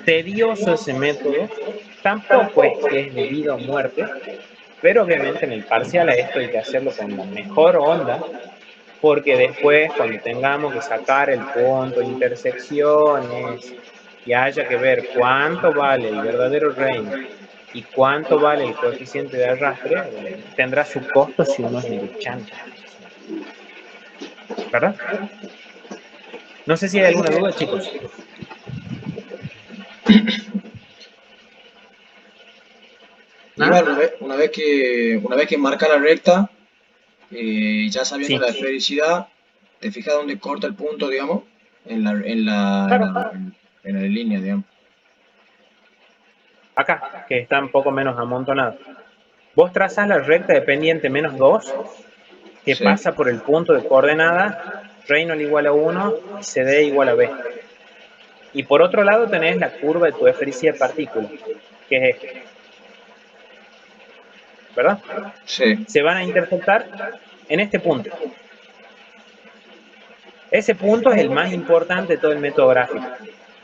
tedioso ese método, tampoco es que es de vida o muerte, pero obviamente en el parcial a esto hay que hacerlo con la mejor onda, porque después cuando tengamos que sacar el punto de intersecciones y haya que ver cuánto vale el verdadero Reynolds y cuánto vale el coeficiente de arrastre, tendrá su costo si uno es medio chanta, ¿verdad? No sé si hay alguna duda, chicos. ¿Ah? Igual, una vez que marca la recta, ya sabiendo Sí, la esfericidad, te fijas dónde corta el punto, digamos, claro. en la línea, digamos. Acá, que está un poco menos amontonado. Vos trazás la recta de pendiente menos 2, que Sí, pasa por el punto de coordenada Reynolds igual a 1 y CD igual a B. Y por otro lado tenés la curva de tu esfericidad de partícula, que es esta, ¿verdad? sí, Se van a interceptar en este punto. Ese punto es el más importante de todo el método gráfico,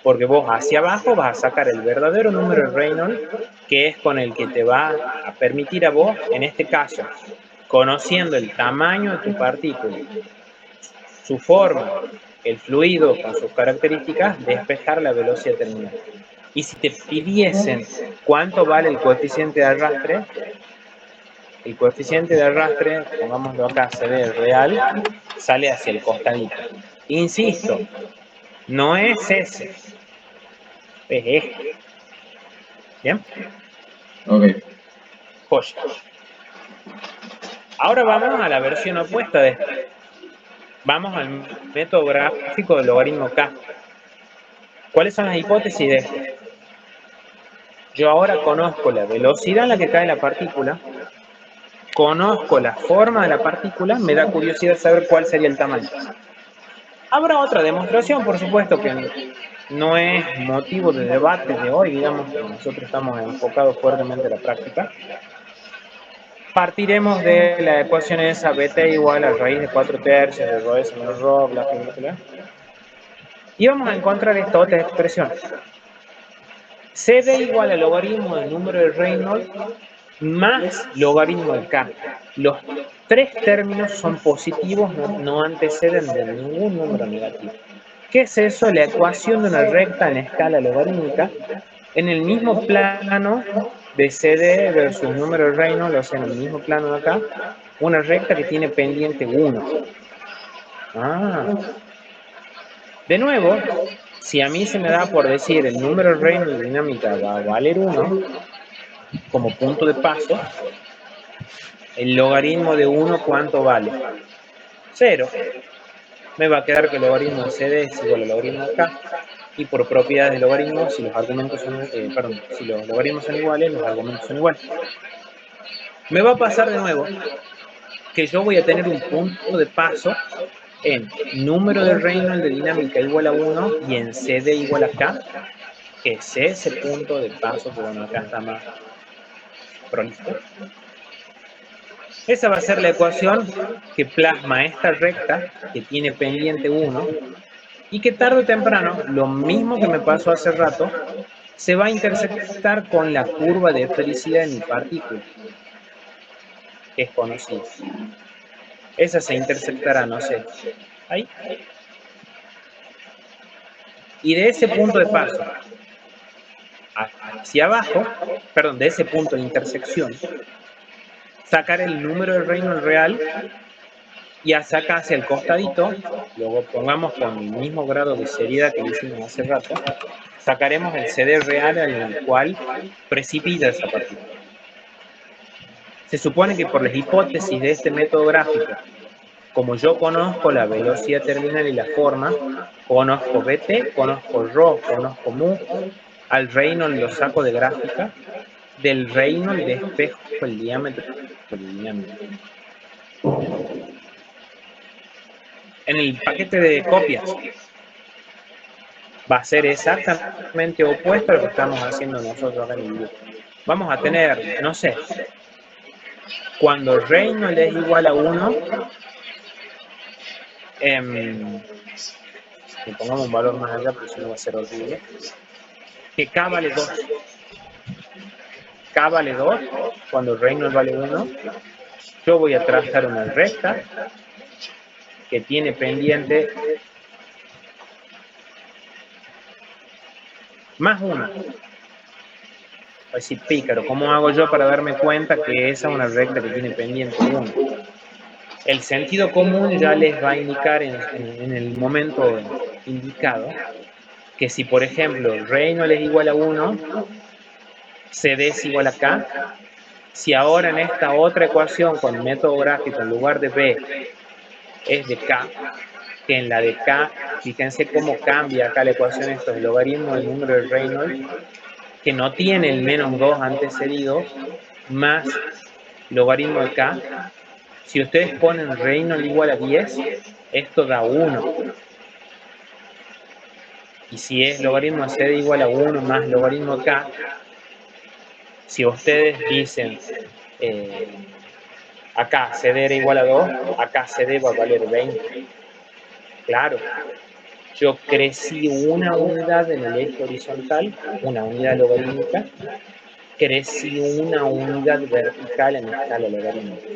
porque vos hacia abajo vas a sacar el verdadero número de Reynolds, que es con el que te va a permitir a vos, en este caso, conociendo el tamaño de tu partícula, su forma, el fluido con sus características, despejar la velocidad terminal. Y si te pidiesen cuánto vale el coeficiente de arrastre, pongámoslo acá, CD real, sale hacia el costadito. Insisto, no es ese, es este. ¿Bien? ok. Joya. Ahora vamos a la versión opuesta de esto. Vamos al método gráfico del logaritmo K. ¿Cuáles son las hipótesis de esto? Yo ahora conozco la velocidad en la que cae la partícula, conozco la forma de la partícula, me da curiosidad saber cuál sería el tamaño. Habrá otra demostración, por supuesto, que no es motivo de debate de hoy, digamos, nosotros estamos enfocados fuertemente en la práctica. Partiremos de la ecuación esa, bt igual a raíz de 4/3 de rho s menos rho, bla, bla, bla, bla. Y vamos a encontrar esta otra expresión. CD igual al logaritmo del número de Reynolds más logaritmo de K. Los tres términos son positivos, no anteceden de ningún número negativo. ¿Qué es eso? La ecuación de una recta en escala logarítmica en el mismo plano de CD versus número de Reynolds, o sea, en el mismo plano de acá, una recta que tiene pendiente 1. De nuevo, si a mí se me da por decir el número de Reynolds de dinámica va a valer 1 como punto de paso, el logaritmo de 1, ¿cuánto vale? 0. Me va a quedar que el logaritmo de CD es igual al logaritmo de K. Y por propiedades de logaritmo, si los argumentos son, si los logaritmos son iguales, los argumentos son iguales. Me va a pasar de nuevo que yo voy a tener un punto de paso en número de Reynolds de dinámica igual a 1 y en CD igual a K, que es ese punto de paso que, bueno, acá está más prolijo. Esa va a ser la ecuación que plasma esta recta que tiene pendiente 1 y que tarde o temprano, lo mismo que me pasó hace rato, se va a intersectar con la curva de felicidad de mi partícula, que es conocida. Esa se intersectará, no sé, ahí. Y de ese punto de paso hacia abajo, perdón, de ese punto de intersección, sacar el número de Reynolds real y sacar hacia el costadito, luego pongamos con el mismo grado de seriedad que lo hicimos hace rato, sacaremos el CD real en el cual precipita esa partícula. Se supone que por las hipótesis de este método gráfico, como yo conozco la velocidad terminal y la forma, conozco BT, conozco ρ, conozco mu, al Reynolds lo saco de gráfica, del Reynolds despejo el diámetro del diámetro. En el paquete de copias va a ser exactamente opuesto a lo que estamos haciendo nosotros acá en el video. Vamos a tener, no sé, cuando Reynolds es igual a 1, que pongamos un valor más allá, porque si no va a ser horrible, que K vale 2. K vale 2, cuando Reynolds vale 1, yo voy a trazar una recta que tiene pendiente más 1. A decir, pícaro, ¿cómo hago yo para darme cuenta que esa es una recta que tiene pendiente 1? El sentido común ya les va a indicar en el momento indicado que si, por ejemplo, Reynolds es igual a 1, CD es igual a K, si ahora en esta otra ecuación con método gráfico en lugar de B es de K, que en la de K, fíjense cómo cambia acá la ecuación, esto es el logaritmo del número de Reynolds, que no tiene el menos 2 antecedido, más logaritmo de K. Si ustedes ponen Reynolds igual a 10, esto da 1. Y si es logaritmo de CD igual a 1 más logaritmo de K, si ustedes dicen acá CD era igual a 2, acá CD va a valer 20. Claro, yo crecí una unidad en el eje horizontal, una unidad logarítmica, crecí una unidad vertical en escala logarítmica.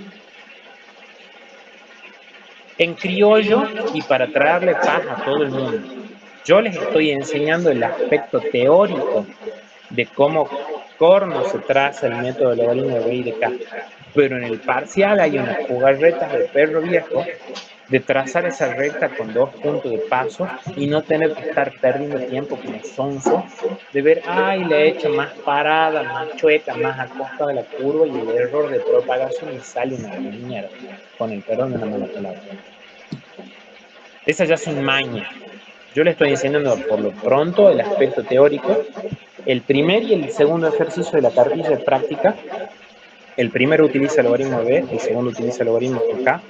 En criollo y para traerle paz a todo el mundo, yo les estoy enseñando el aspecto teórico de cómo corno se traza el método de logaritmo de B y de K. Pero en el parcial hay unas jugarretas de perro viejo de trazar esa recta con 2 puntos de paso y no tener que estar perdiendo tiempo como sonso de ver, ay, le he hecho más parada, más chueca, más a costa de la curva y el error de propagación y sale una mierda, con el perdón de una mala palabra. Esa ya es un maña. Yo le estoy enseñando por lo pronto el aspecto teórico. El primer y el segundo ejercicio de la cartilla de práctica, el primero utiliza el logaritmo de B, el segundo utiliza el logaritmo de K.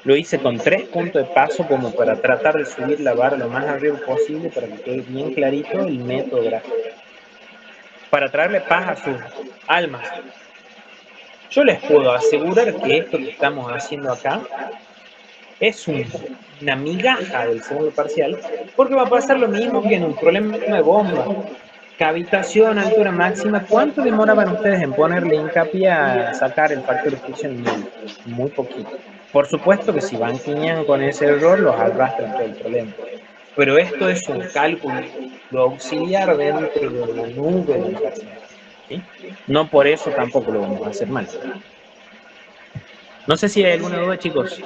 Lo hice con 3 puntos de paso como para tratar de subir la barra lo más arriba posible para que quede bien clarito el método gráfico. Para traerle paz a sus almas. Yo les puedo asegurar que esto que estamos haciendo acá es una migaja del segundo parcial, porque va a pasar lo mismo que en un problema de bomba. Cavitación, altura máxima, ¿cuánto demoraban ustedes en ponerle hincapié a sacar el factor de fricción? Muy poquito. Por supuesto que si banquiñan con ese error, los arrastran todo el problema. Pero esto es un cálculo auxiliar dentro de la nube del parcial. ¿Sí? No por eso tampoco lo vamos a hacer mal. No sé si hay alguna duda, chicos.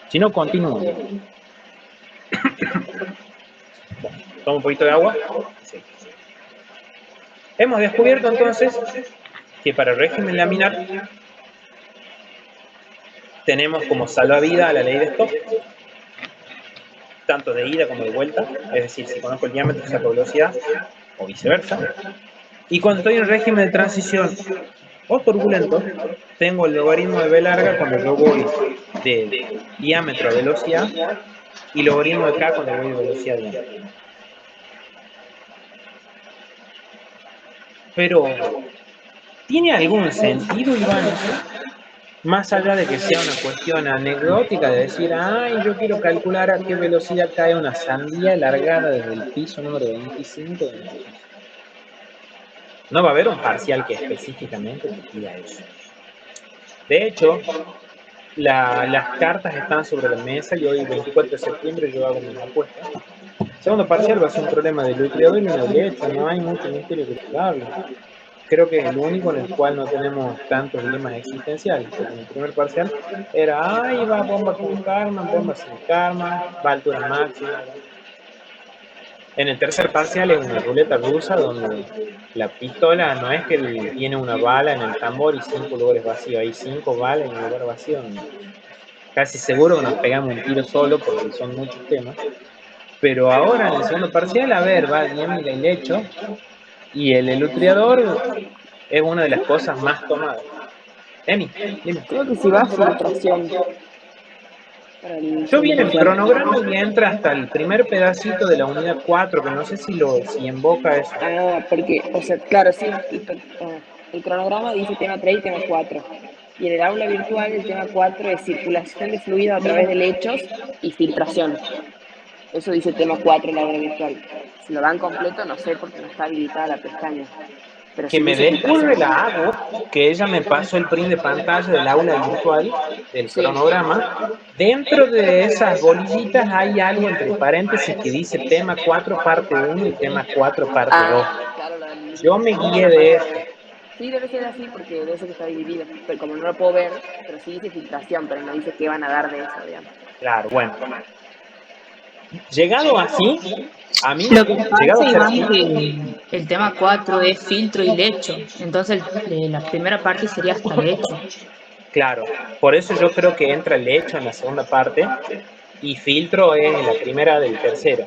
Si no, continúo. Toma un poquito de agua. Sí. Hemos descubierto entonces que para el régimen laminar tenemos como salvavidas a la ley de Stokes, tanto de ida como de vuelta, es decir, si conozco el diámetro saco velocidad, o viceversa. Y cuando estoy en régimen de transición o turbulento, tengo el logaritmo de B larga cuando yo voy de diámetro a velocidad y logaritmo de K cuando voy de velocidad a diámetro. Pero, ¿tiene algún sentido, Iván? Más allá de que sea una cuestión anecdótica, de decir, ay, yo quiero calcular a qué velocidad cae una sandía largada desde el piso número 25. No va a haber un parcial que específicamente te pida eso. De hecho, las cartas están sobre la mesa y hoy, 24 de septiembre, yo hago mis apuestas. Segundo parcial va a ser un problema de nucleador y uno de hecho, no hay mucho misterio que hable. Creo que es el único en el cual no tenemos tantos dilemas existenciales, porque en el primer parcial era, ay, va bomba con karma, bomba sin karma, va a altura máxima. En el tercer parcial es una ruleta rusa donde la pistola no es que tiene una bala en el tambor y 5 lugares vacíos, hay 5 balas en un lugar vacío. Casi seguro que nos pegamos un tiro solo porque son muchos temas. Pero ahora en el segundo parcial, a ver, va bien el hecho y el elutriador es una de las cosas más tomadas. Emi, dime. Creo que si va a filtración para el Yo vi segundo en el parcial. cronograma y entra hasta el primer pedacito de la unidad 4, que no sé si invoca eso. Ah, porque, o sea, claro, sí, el cronograma dice tema 3 y tema 4. Y en el aula virtual el tema 4 es circulación de fluido a través de lechos y filtración. Eso dice tema 4 en la aula virtual. Si lo dan completo, no sé porque no está habilitada la pestaña. Pero Que sí me dice filtración. descurre la hago, que ella me pasó el print de pantalla del aula virtual, del Sí. cronograma. Dentro de esas bolillitas hay algo entre paréntesis que dice tema 4 parte 1 y tema 4 parte 2. Ah, claro, Yo me esa es guié la de parte. eso. Sí, debe ser así porque debe ser que está dividido. Pero como no lo puedo ver, pero sí dice filtración, pero no dice qué van a dar de eso, digamos. Claro, bueno. Llegado así, a mí, Lo que llegado pasa, a ser Iván, así, que el tema 4 es filtro y lecho. Entonces, la primera parte sería hasta lecho. claro, por eso yo creo que entra el hecho en la segunda parte y filtro es la primera del tercero.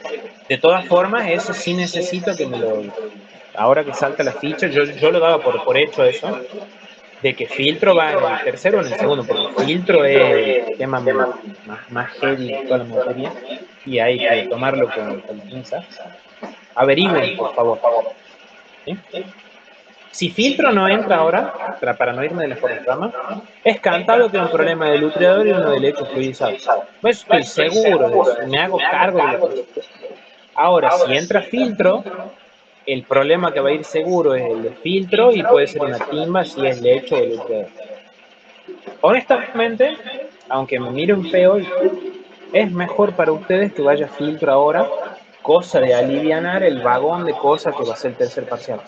De todas formas, eso sí necesito que me lo... Ahora que salta la ficha, yo lo daba por hecho eso, de que filtro va en el tercero o en el segundo, porque filtro es el tema más heavy de toda la materia y hay que tomarlo con pinzas. Averigüen, por favor. ¿Sí? Si filtro no entra ahora, para no irme de la rama, es cantado que es un problema del nutriador y uno del lecho fluidizado. Pues estoy seguro de eso, me hago cargo de lo que... Ahora, si entra filtro, el problema que va a ir seguro es el de filtro y puede ser una timba si es lecho o nutriador. Honestamente, aunque me miren feo, es mejor para ustedes que vaya filtro ahora, cosa de alivianar el vagón de cosas que va a ser el tercer parcial.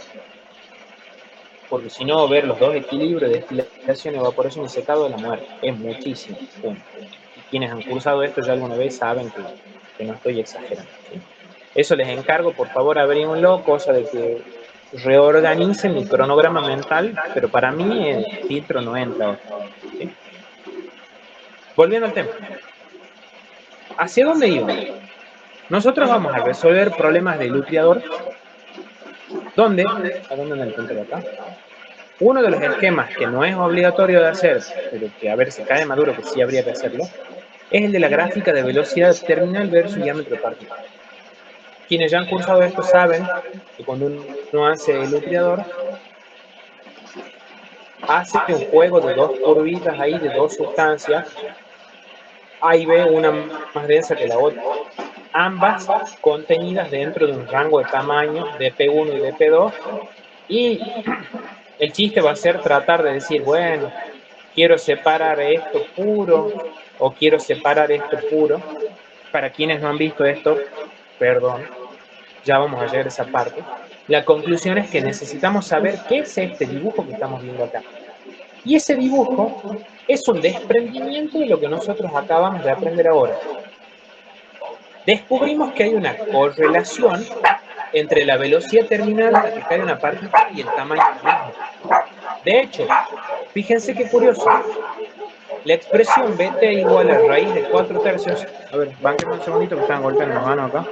Porque si no, ver los dos equilibrios de destilación, evaporación y secado de la muerte es muchísimo. Punto. Y quienes han cursado esto ya alguna vez saben que no estoy exagerando. ¿Sí? Eso les encargo, por favor, averiguenlo, cosa de que reorganicen mi cronograma mental, pero para mí el filtro no entra. ¿Sí? Volviendo al tema. ¿Hacia dónde iba? Nosotros vamos a resolver problemas de nutriador, donde, ¿a dónde me el punto de acá? Uno de los esquemas que no es obligatorio de hacer, pero que a ver si cae maduro que sí habría que hacerlo, es el de la gráfica de velocidad terminal versus diámetro de partícula. Quienes ya han cursado esto saben que cuando uno hace el nutriador, hace un juego de dos curvitas ahí, de dos sustancias, A y B, una más densa que la otra, ambas contenidas dentro de un rango de tamaño de P1 y de P2, y el chiste va a ser tratar de decir, bueno, quiero separar esto puro o quiero separar esto puro. Para quienes no han visto esto, perdón, ya vamos a llegar a esa parte. La conclusión es que necesitamos saber qué es este dibujo que estamos viendo acá. Y ese dibujo es un desprendimiento de lo que nosotros acabamos de aprender ahora. Descubrimos que hay una correlación entre la velocidad terminal a la que cae una partícula y el tamaño del mismo. De hecho, fíjense qué curioso. La expresión BT igual a raíz de 4 tercios. A ver, banquenme un segundito que están golpeando la mano acá.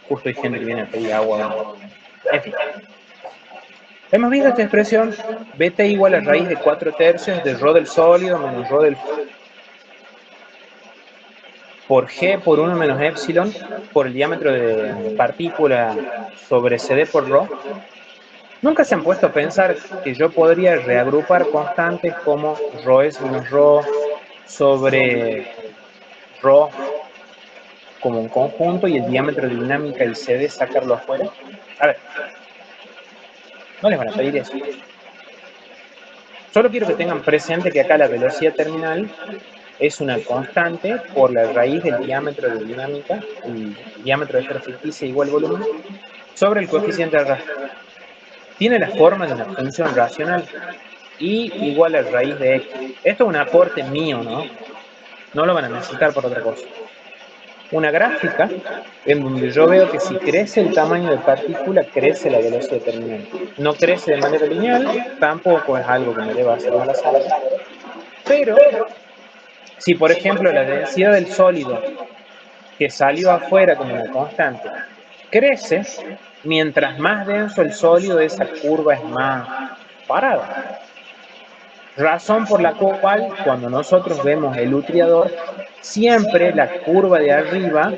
Justo hay gente que viene a pedir agua. En fin. Hemos visto esta expresión, beta igual a raíz de 4/3 de rho del sólido menos rho del por G por 1 menos epsilon por el diámetro de partícula sobre CD por rho. ¿Nunca se han puesto a pensar que yo podría reagrupar constantes como ρs menos rho sobre rho como un conjunto y el diámetro de dinámica del CD sacarlo afuera? A ver, no les van a pedir eso. Solo quiero que tengan presente que acá la velocidad terminal es una constante por la raíz del diámetro de dinámica, el diámetro de esfera ficticia igual volumen, sobre el coeficiente de arrastre. Tiene la forma de una función racional y igual a raíz de x. Esto es un aporte mío, ¿no? No lo van a necesitar por otra cosa. Una gráfica en donde yo veo que si crece el tamaño de partícula, crece la velocidad terminal. No crece de manera lineal, tampoco es algo que me deba hacer al azar. Pero, si por ejemplo la densidad del sólido que salió afuera como una constante crece, mientras más denso el sólido, esa curva es más parada. Razón por la cual cuando nosotros vemos el nucleador, siempre la curva de arriba,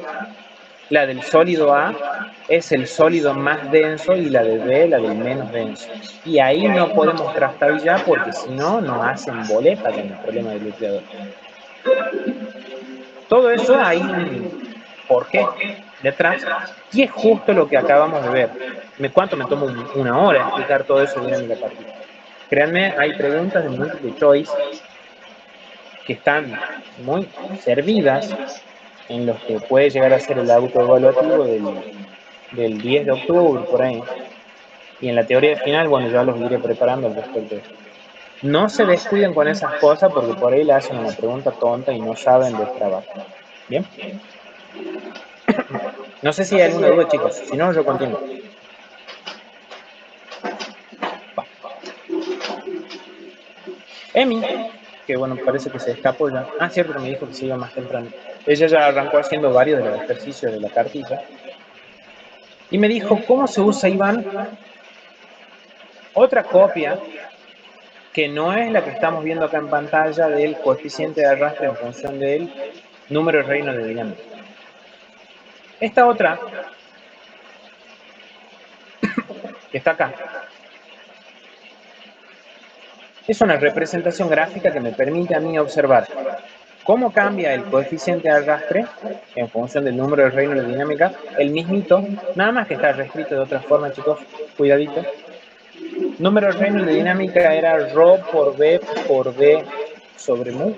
la del sólido A, es el sólido más denso y la de B, la del menos denso. Y ahí no podemos trastabillar porque si no nos hacen boleta con el problema del nucleador. Todo eso hay un porqué detrás y es justo lo que acabamos de ver. ¿Cuánto me toma una hora explicar todo eso de dinámica partícula? Créanme, hay preguntas de multiple choice que están muy servidas en los que puede llegar a ser el autoevaluativo del 10 de octubre, por ahí. Y en la teoría final, bueno, ya los iré preparando al respecto. No se descuiden con esas cosas porque por ahí le hacen una pregunta tonta y no saben de trabajo. ¿Bien? No sé si hay alguna duda, chicos. Si no, yo continúo. Emi, que bueno, parece que se escapó ya. Ah, cierto que me dijo que se iba más temprano. Ella ya arrancó haciendo varios de los ejercicios de la cartita. Y me dijo, ¿cómo se usa, Iván? Otra copia que no es la que estamos viendo acá en pantalla del coeficiente de arrastre en función del número de reino de dinámica. Esta otra, que está acá, es una representación gráfica que me permite a mí observar cómo cambia el coeficiente de arrastre en función del número de reino de dinámica, el mismito, nada más que está reescrito de otra forma, chicos, cuidadito. Número de reino de dinámica era ρ por B sobre mu.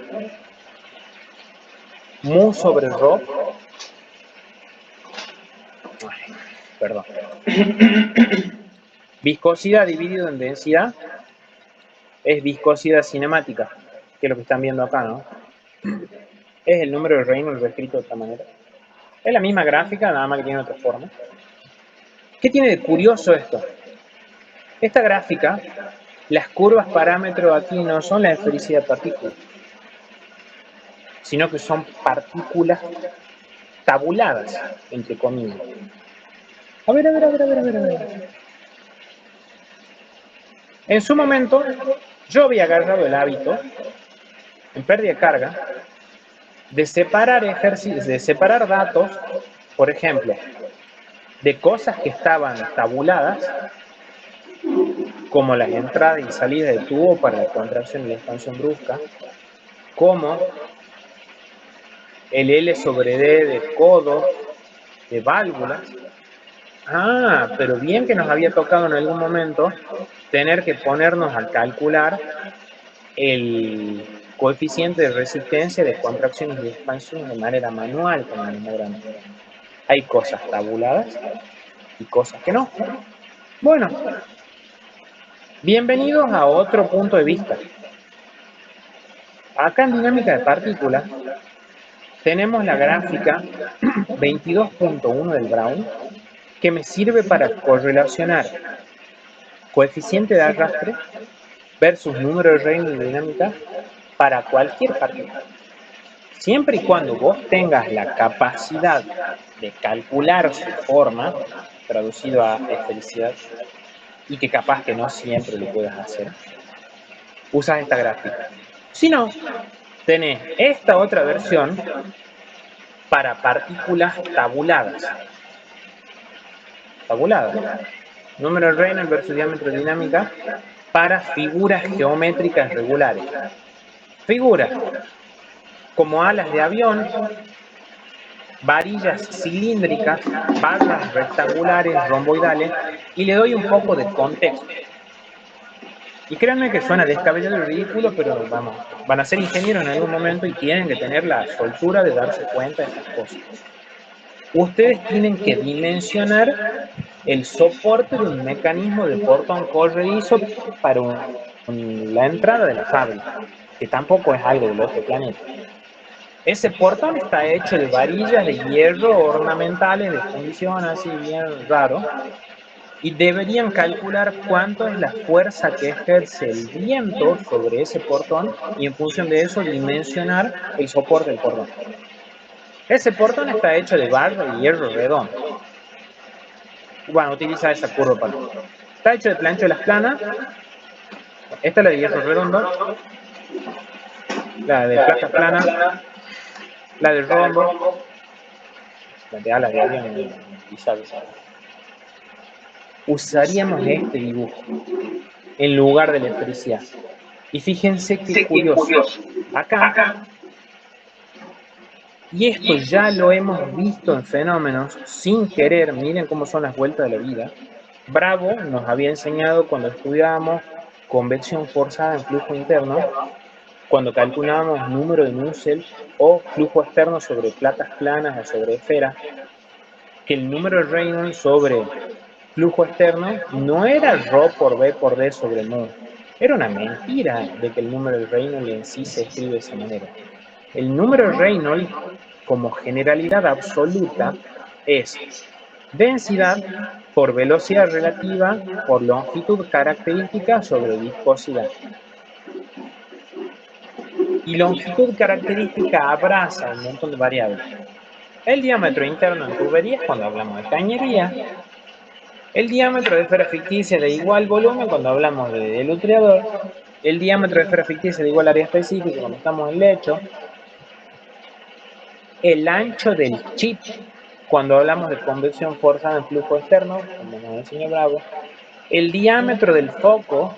Mu sobre ρ. Ay, perdón. Viscosidad dividido en densidad es viscosidad cinemática, que es lo que están viendo acá, ¿no? Es el número de Reynolds reescrito de otra manera. Es la misma gráfica, nada más que tiene otra forma. ¿Qué tiene de curioso esto? Esta gráfica, las curvas parámetros aquí no son la esfericidad de partículas, sino que son partículas tabuladas, entre comillas. A ver. En su momento, yo había agarrado el hábito, en pérdida de carga, de separar datos, por ejemplo, de cosas que estaban tabuladas, como las entradas y salidas de tubo para la contracción y la expansión brusca, como el L sobre D de codo, de válvulas. Ah, pero bien que nos había tocado en algún momento tener que ponernos a calcular el coeficiente de resistencia de contracciones y expansiones de manera manual con el hemograma. Hay cosas tabuladas y cosas que no. Bueno, bienvenidos a otro punto de vista. Acá en dinámica de partículas tenemos la gráfica 22.1 del Brown, que me sirve para correlacionar coeficiente de arrastre versus número de reino de dinámica para cualquier partícula. Siempre y cuando vos tengas la capacidad de calcular su forma, traducido a esfericidad, y que capaz que no siempre lo puedas hacer, usas esta gráfica. Si no, tenés esta otra versión para partículas tabuladas. Número de Reynolds versus diámetro de dinámica para figuras geométricas regulares. Figuras como alas de avión, varillas cilíndricas, barras rectangulares, romboidales, y le doy un poco de contexto. Y créanme que suena descabellado y ridículo, pero vamos, van a ser ingenieros en algún momento y tienen que tener la soltura de darse cuenta de esas cosas. Ustedes tienen que dimensionar el soporte de un mecanismo de portón corredizo para la entrada de la fábrica, que tampoco es algo del otro planeta. Ese portón está hecho de varillas de hierro ornamentales de fundición así bien raro, y deberían calcular cuánto es la fuerza que ejerce el viento sobre ese portón y en función de eso dimensionar el soporte del portón. Ese portón está hecho de barra y hierro redondo. Bueno, utiliza esa curva para. Está hecho de planchuelas planas. Esta es la de hierro redondo. La de placas planas. La de rombo. La de alas de avión. Usaríamos este dibujo en lugar de la esfericidad. Y fíjense qué curioso. Acá, y esto ya lo hemos visto en fenómenos sin querer, miren cómo son las vueltas de la vida. Bravo nos había enseñado cuando estudiábamos convección forzada en flujo interno, cuando calculábamos número de Nusselt o flujo externo sobre placas planas o sobre esferas, que el número de Reynolds sobre flujo externo no era ρ por b por d sobre mu. Era una mentira de que el número de Reynolds en sí se escribe de esa manera. El número de Reynolds, como generalidad absoluta, es densidad por velocidad relativa por longitud característica sobre viscosidad. Y longitud característica abraza un montón de variables. El diámetro interno en tuberías cuando hablamos de cañería. El diámetro de esfera ficticia de igual volumen cuando hablamos de lutreador. El diámetro de esfera ficticia de igual área específica cuando estamos en lecho. El ancho del chip cuando hablamos de convección forzada en flujo externo, como nos enseñó Bravo. El diámetro del foco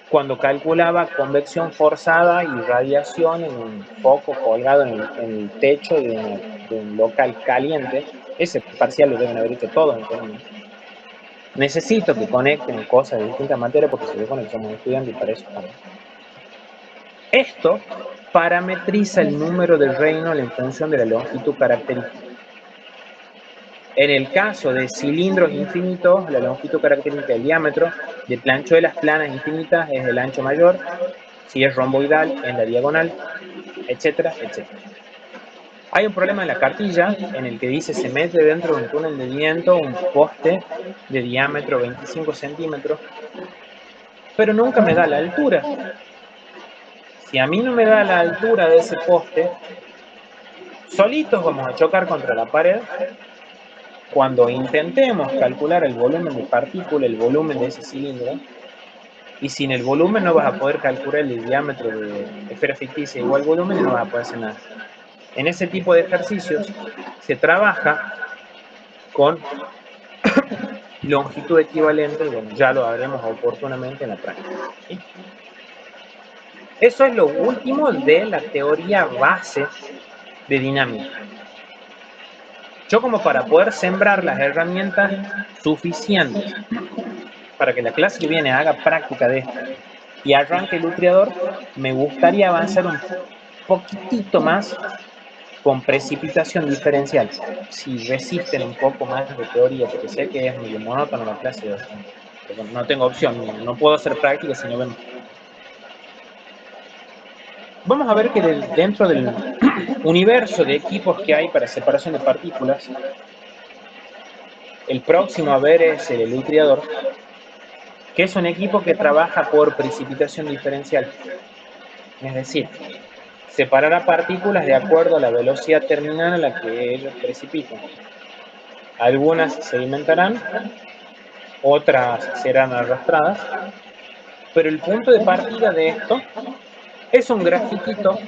cuando calculaba convección forzada y radiación en un foco colgado en el techo de un local caliente. Ese parcial lo deben haber hecho todos en economía. Necesito que conecten cosas de distintas materias porque se supone que somos estudiantes y para eso estamos. Esto parametriza el número de Reynolds en función de la longitud característica. En el caso de cilindros infinitos, la longitud característica del diámetro, de planchuelas planas infinitas es el ancho mayor, si es romboidal es la diagonal, etcétera, etcétera. Hay un problema en la cartilla en el que dice se mete dentro de un túnel de viento un poste de diámetro 25 centímetros, pero nunca me da la altura. Si a mí no me da la altura de ese poste, solitos vamos a chocar contra la pared. Cuando intentemos calcular el volumen de partícula, el volumen de ese cilindro, y sin el volumen no vas a poder calcular el diámetro de esfera ficticia igual volumen y no vas a poder hacer nada. En ese tipo de ejercicios se trabaja con longitud equivalente, y bueno, ya lo haremos oportunamente en la práctica. ¿Sí? Eso es lo último de la teoría base de dinámica. Yo como para poder sembrar las herramientas suficientes para que la clase que viene haga práctica de esto y arranque el lutreador, me gustaría avanzar un poquitito más con precipitación diferencial. Si resisten un poco más de teoría, porque sé que es muy monótono la clase, pero no tengo opción, no puedo hacer práctica si no vemos. Vamos a ver que dentro del universo de equipos que hay para separación de partículas, el próximo a ver es el lutreador, que es un equipo que trabaja por precipitación diferencial. Es decir, separará partículas de acuerdo a la velocidad terminal a la que ellos precipitan. Algunas sedimentarán otras serán arrastradas, pero el punto de partida de esto es un grafiquito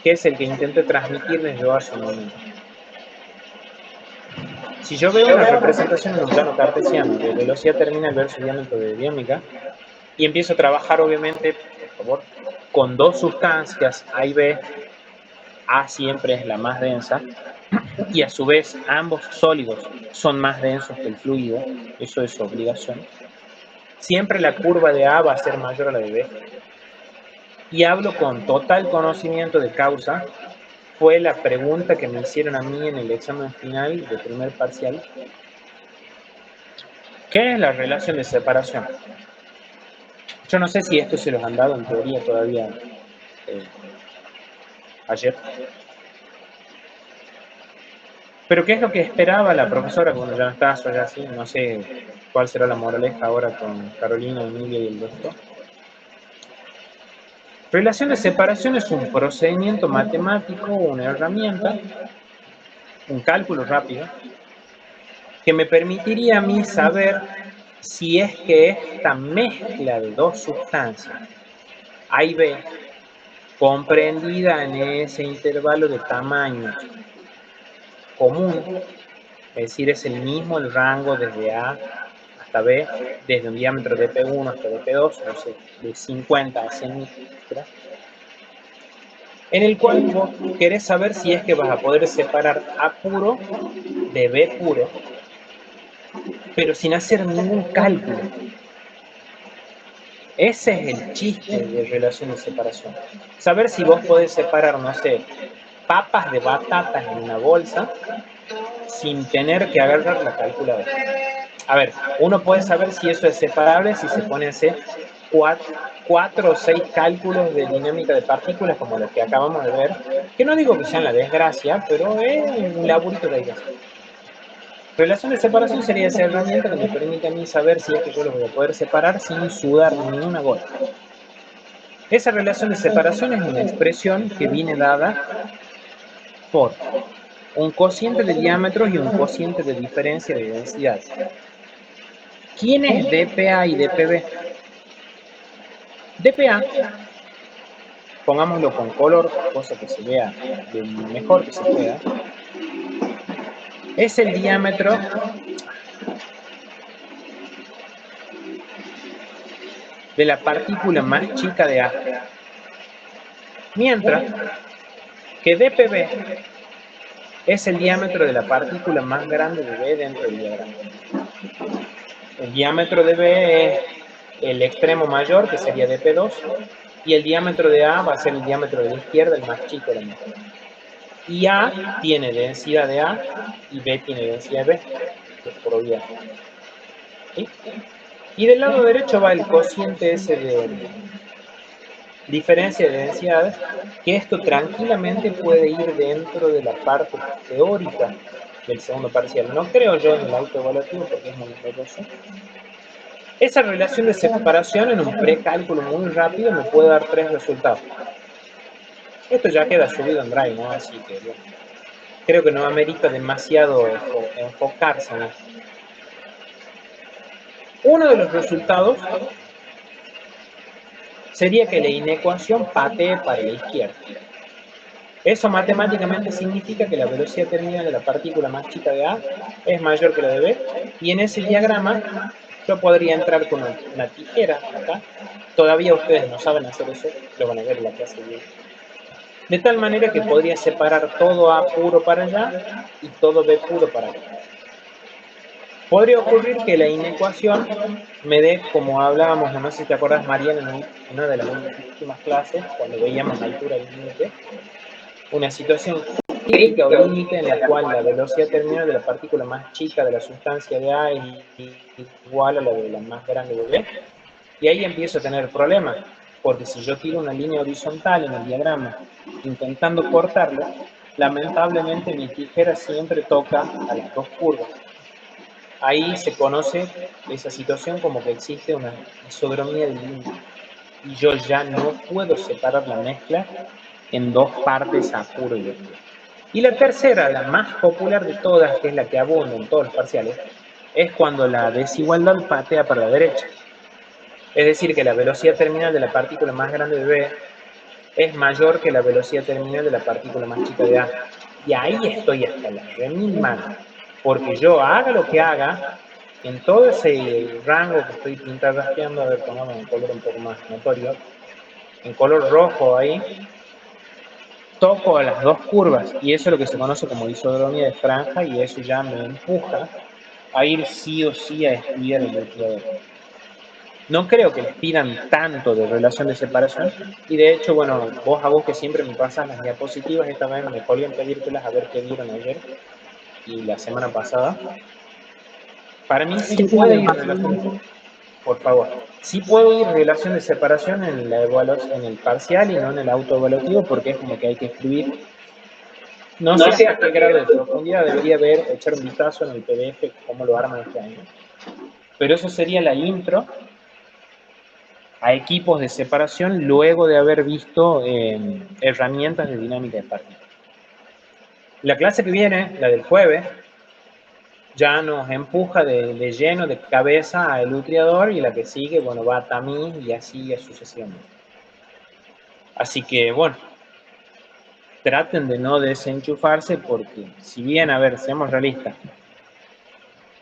que es el que intenté transmitirles yo hace un momento. Si yo veo una representación en un plano cartesiano de velocidad terminal versus diámetro de dinámica, y empiezo a trabajar, obviamente, por favor, con dos sustancias, A y B, A siempre es la más densa, y a su vez ambos sólidos son más densos que el fluido, eso es obligación. Siempre la curva de A va a ser mayor a la de B. Y hablo con total conocimiento de causa. Fue la pregunta que me hicieron a mí en el examen final de primer parcial. ¿Qué es la relación de separación? Yo no sé si esto se los han dado en teoría todavía ayer. Pero ¿qué es lo que esperaba la profesora cuando ya no estaba ya así? No sé cuál será la moraleja ahora con Carolina, Emilia y el doctor. Relación de separación es un procedimiento matemático, una herramienta, un cálculo rápido, que me permitiría a mí saber si es que esta mezcla de dos sustancias, A y B, comprendida en ese intervalo de tamaño común, es decir, es el mismo el rango desde A hasta B, desde un diámetro de P1 hasta P2, no sé, de 50 a 100 micras, en el cual vos querés saber si es que vas a poder separar A puro de B puro, pero sin hacer ningún cálculo. Ese es el chiste de relación de separación. Saber si vos podés separar, no sé, papas de batatas en una bolsa sin tener que agarrar la calculadora. A ver, uno puede saber si eso es separable si se pone a hacer 4 o 6 cálculos de dinámica de partículas como los que acabamos de ver, que no digo que sean la desgracia, pero es un laburito de ellas. Relación de separación sería esa herramienta que me permite a mí saber si es que yo lo voy a poder separar sin sudar ni una gota. Esa relación de separación es una expresión que viene dada por un cociente de diámetros y un cociente de diferencia de densidad. ¿Quién es dPA y dPB? dPA, pongámoslo con color, cosa que se vea lo mejor que se pueda, es el diámetro de la partícula más chica de A. Mientras que dPB es el diámetro de la partícula más grande de B dentro del diagrama. El diámetro de B es el extremo mayor, que sería dP2, y el diámetro de A va a ser el diámetro de la izquierda, el más chico de la mitad. Y A tiene densidad de A y B tiene densidad de B, por obviar. ¿Sí? Y del lado derecho va el cociente ese de diferencia de densidades, que esto tranquilamente puede ir dentro de la parte teórica del segundo parcial. No creo yo en el autoevaluativo porque es muy engorroso. Esa relación de separación en un precálculo muy rápido me puede dar 3 resultados. Esto ya queda subido en Drive, ¿no? Así que bueno, creo que no amerita demasiado enfocarse en esto. Uno de los resultados sería que la inecuación patee para la izquierda. Eso matemáticamente significa que la velocidad terminal de la partícula más chica de A es mayor que la de B, y en ese diagrama yo podría entrar con una tijera acá. Todavía ustedes no saben hacer eso, lo van a ver en la clase de hoy. De tal manera que podría separar todo A puro para allá y todo B puro para acá. Podría ocurrir que la inecuación me dé, como hablábamos, no sé si te acuerdas, Mariana, en una de las últimas clases, cuando veíamos la altura del límite, una situación crítica o límite en la cual la velocidad terminal de la partícula más chica de la sustancia de A es igual a la de la más grande de B, y ahí empiezo a tener problemas, porque si yo tiro una línea horizontal en el diagrama intentando cortarlo, lamentablemente mi tijera siempre toca a las dos curvas. Ahí se conoce esa situación como que existe una isodromía de límite, y yo ya no puedo separar la mezcla en dos partes A puro y B puro. Y la tercera, la más popular de todas, que es la que abunda en todos los parciales, es cuando la desigualdad patea para la derecha. Es decir, que la velocidad terminal de la partícula más grande de B es mayor que la velocidad terminal de la partícula más chica de A. Y ahí estoy hasta la remil mano. Porque yo haga lo que haga, en todo ese rango que estoy pintarrasqueando, a ver, pongamos un color un poco más notorio, en color rojo ahí, toco a las dos curvas, y eso es lo que se conoce como isodromia de franja, y eso ya me empuja a ir sí o sí a estudiar el nucleador. No creo que les pidan tanto de relación de separación, y de hecho, bueno, a vos que siempre me pasas las diapositivas, esta vez me colgué en pedírtelas a ver qué vieron ayer y la semana pasada. Para mí sí puede ir relación, por favor, sí puede ir relación de separación en la evaluación, en el parcial y no en el autoevaluativo, porque es como que hay que escribir. No sé hasta qué grado de profundidad debería echar un vistazo en el PDF cómo lo arman este año. Pero eso sería la intro a equipos de separación luego de haber visto herramientas de dinámica de partículas. La clase que viene, la del jueves, ya nos empuja de lleno, de cabeza al nucleador, y la que sigue, bueno, va a tamiz y así sucesivamente. Así que, bueno, traten de no desenchufarse porque, si bien, a ver, seamos realistas,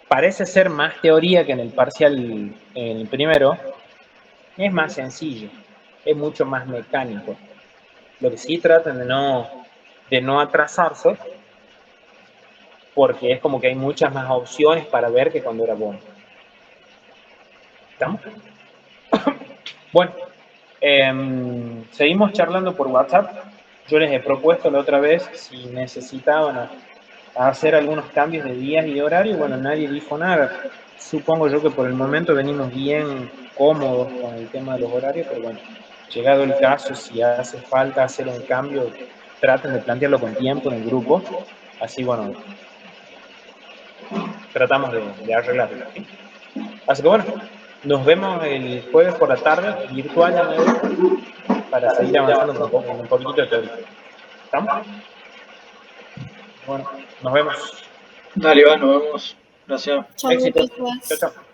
parece ser más teoría que en el parcial, en el primero, es más sencillo, es mucho más mecánico. Lo que sí traten de no atrasarse, porque es como que hay muchas más opciones para ver que cuando era bueno. ¿Estamos? Bueno, seguimos charlando por WhatsApp. Yo les he propuesto la otra vez si necesitaban hacer algunos cambios de días y de horario. Bueno, nadie dijo nada. Supongo yo que por el momento venimos bien cómodos con el tema de los horarios, pero bueno, llegado el caso, si hace falta hacer un cambio, traten de plantearlo con tiempo en el grupo. Así, bueno, tratamos de arreglarlo. Así que bueno, nos vemos el jueves por la tarde, virtual de nuevo, para seguir avanzando con un poquito de teoría. ¿Estamos? Bueno, nos vemos. Dale, Iván, nos vemos. Gracias. Chau, Éxito. chicos. Chao, chao.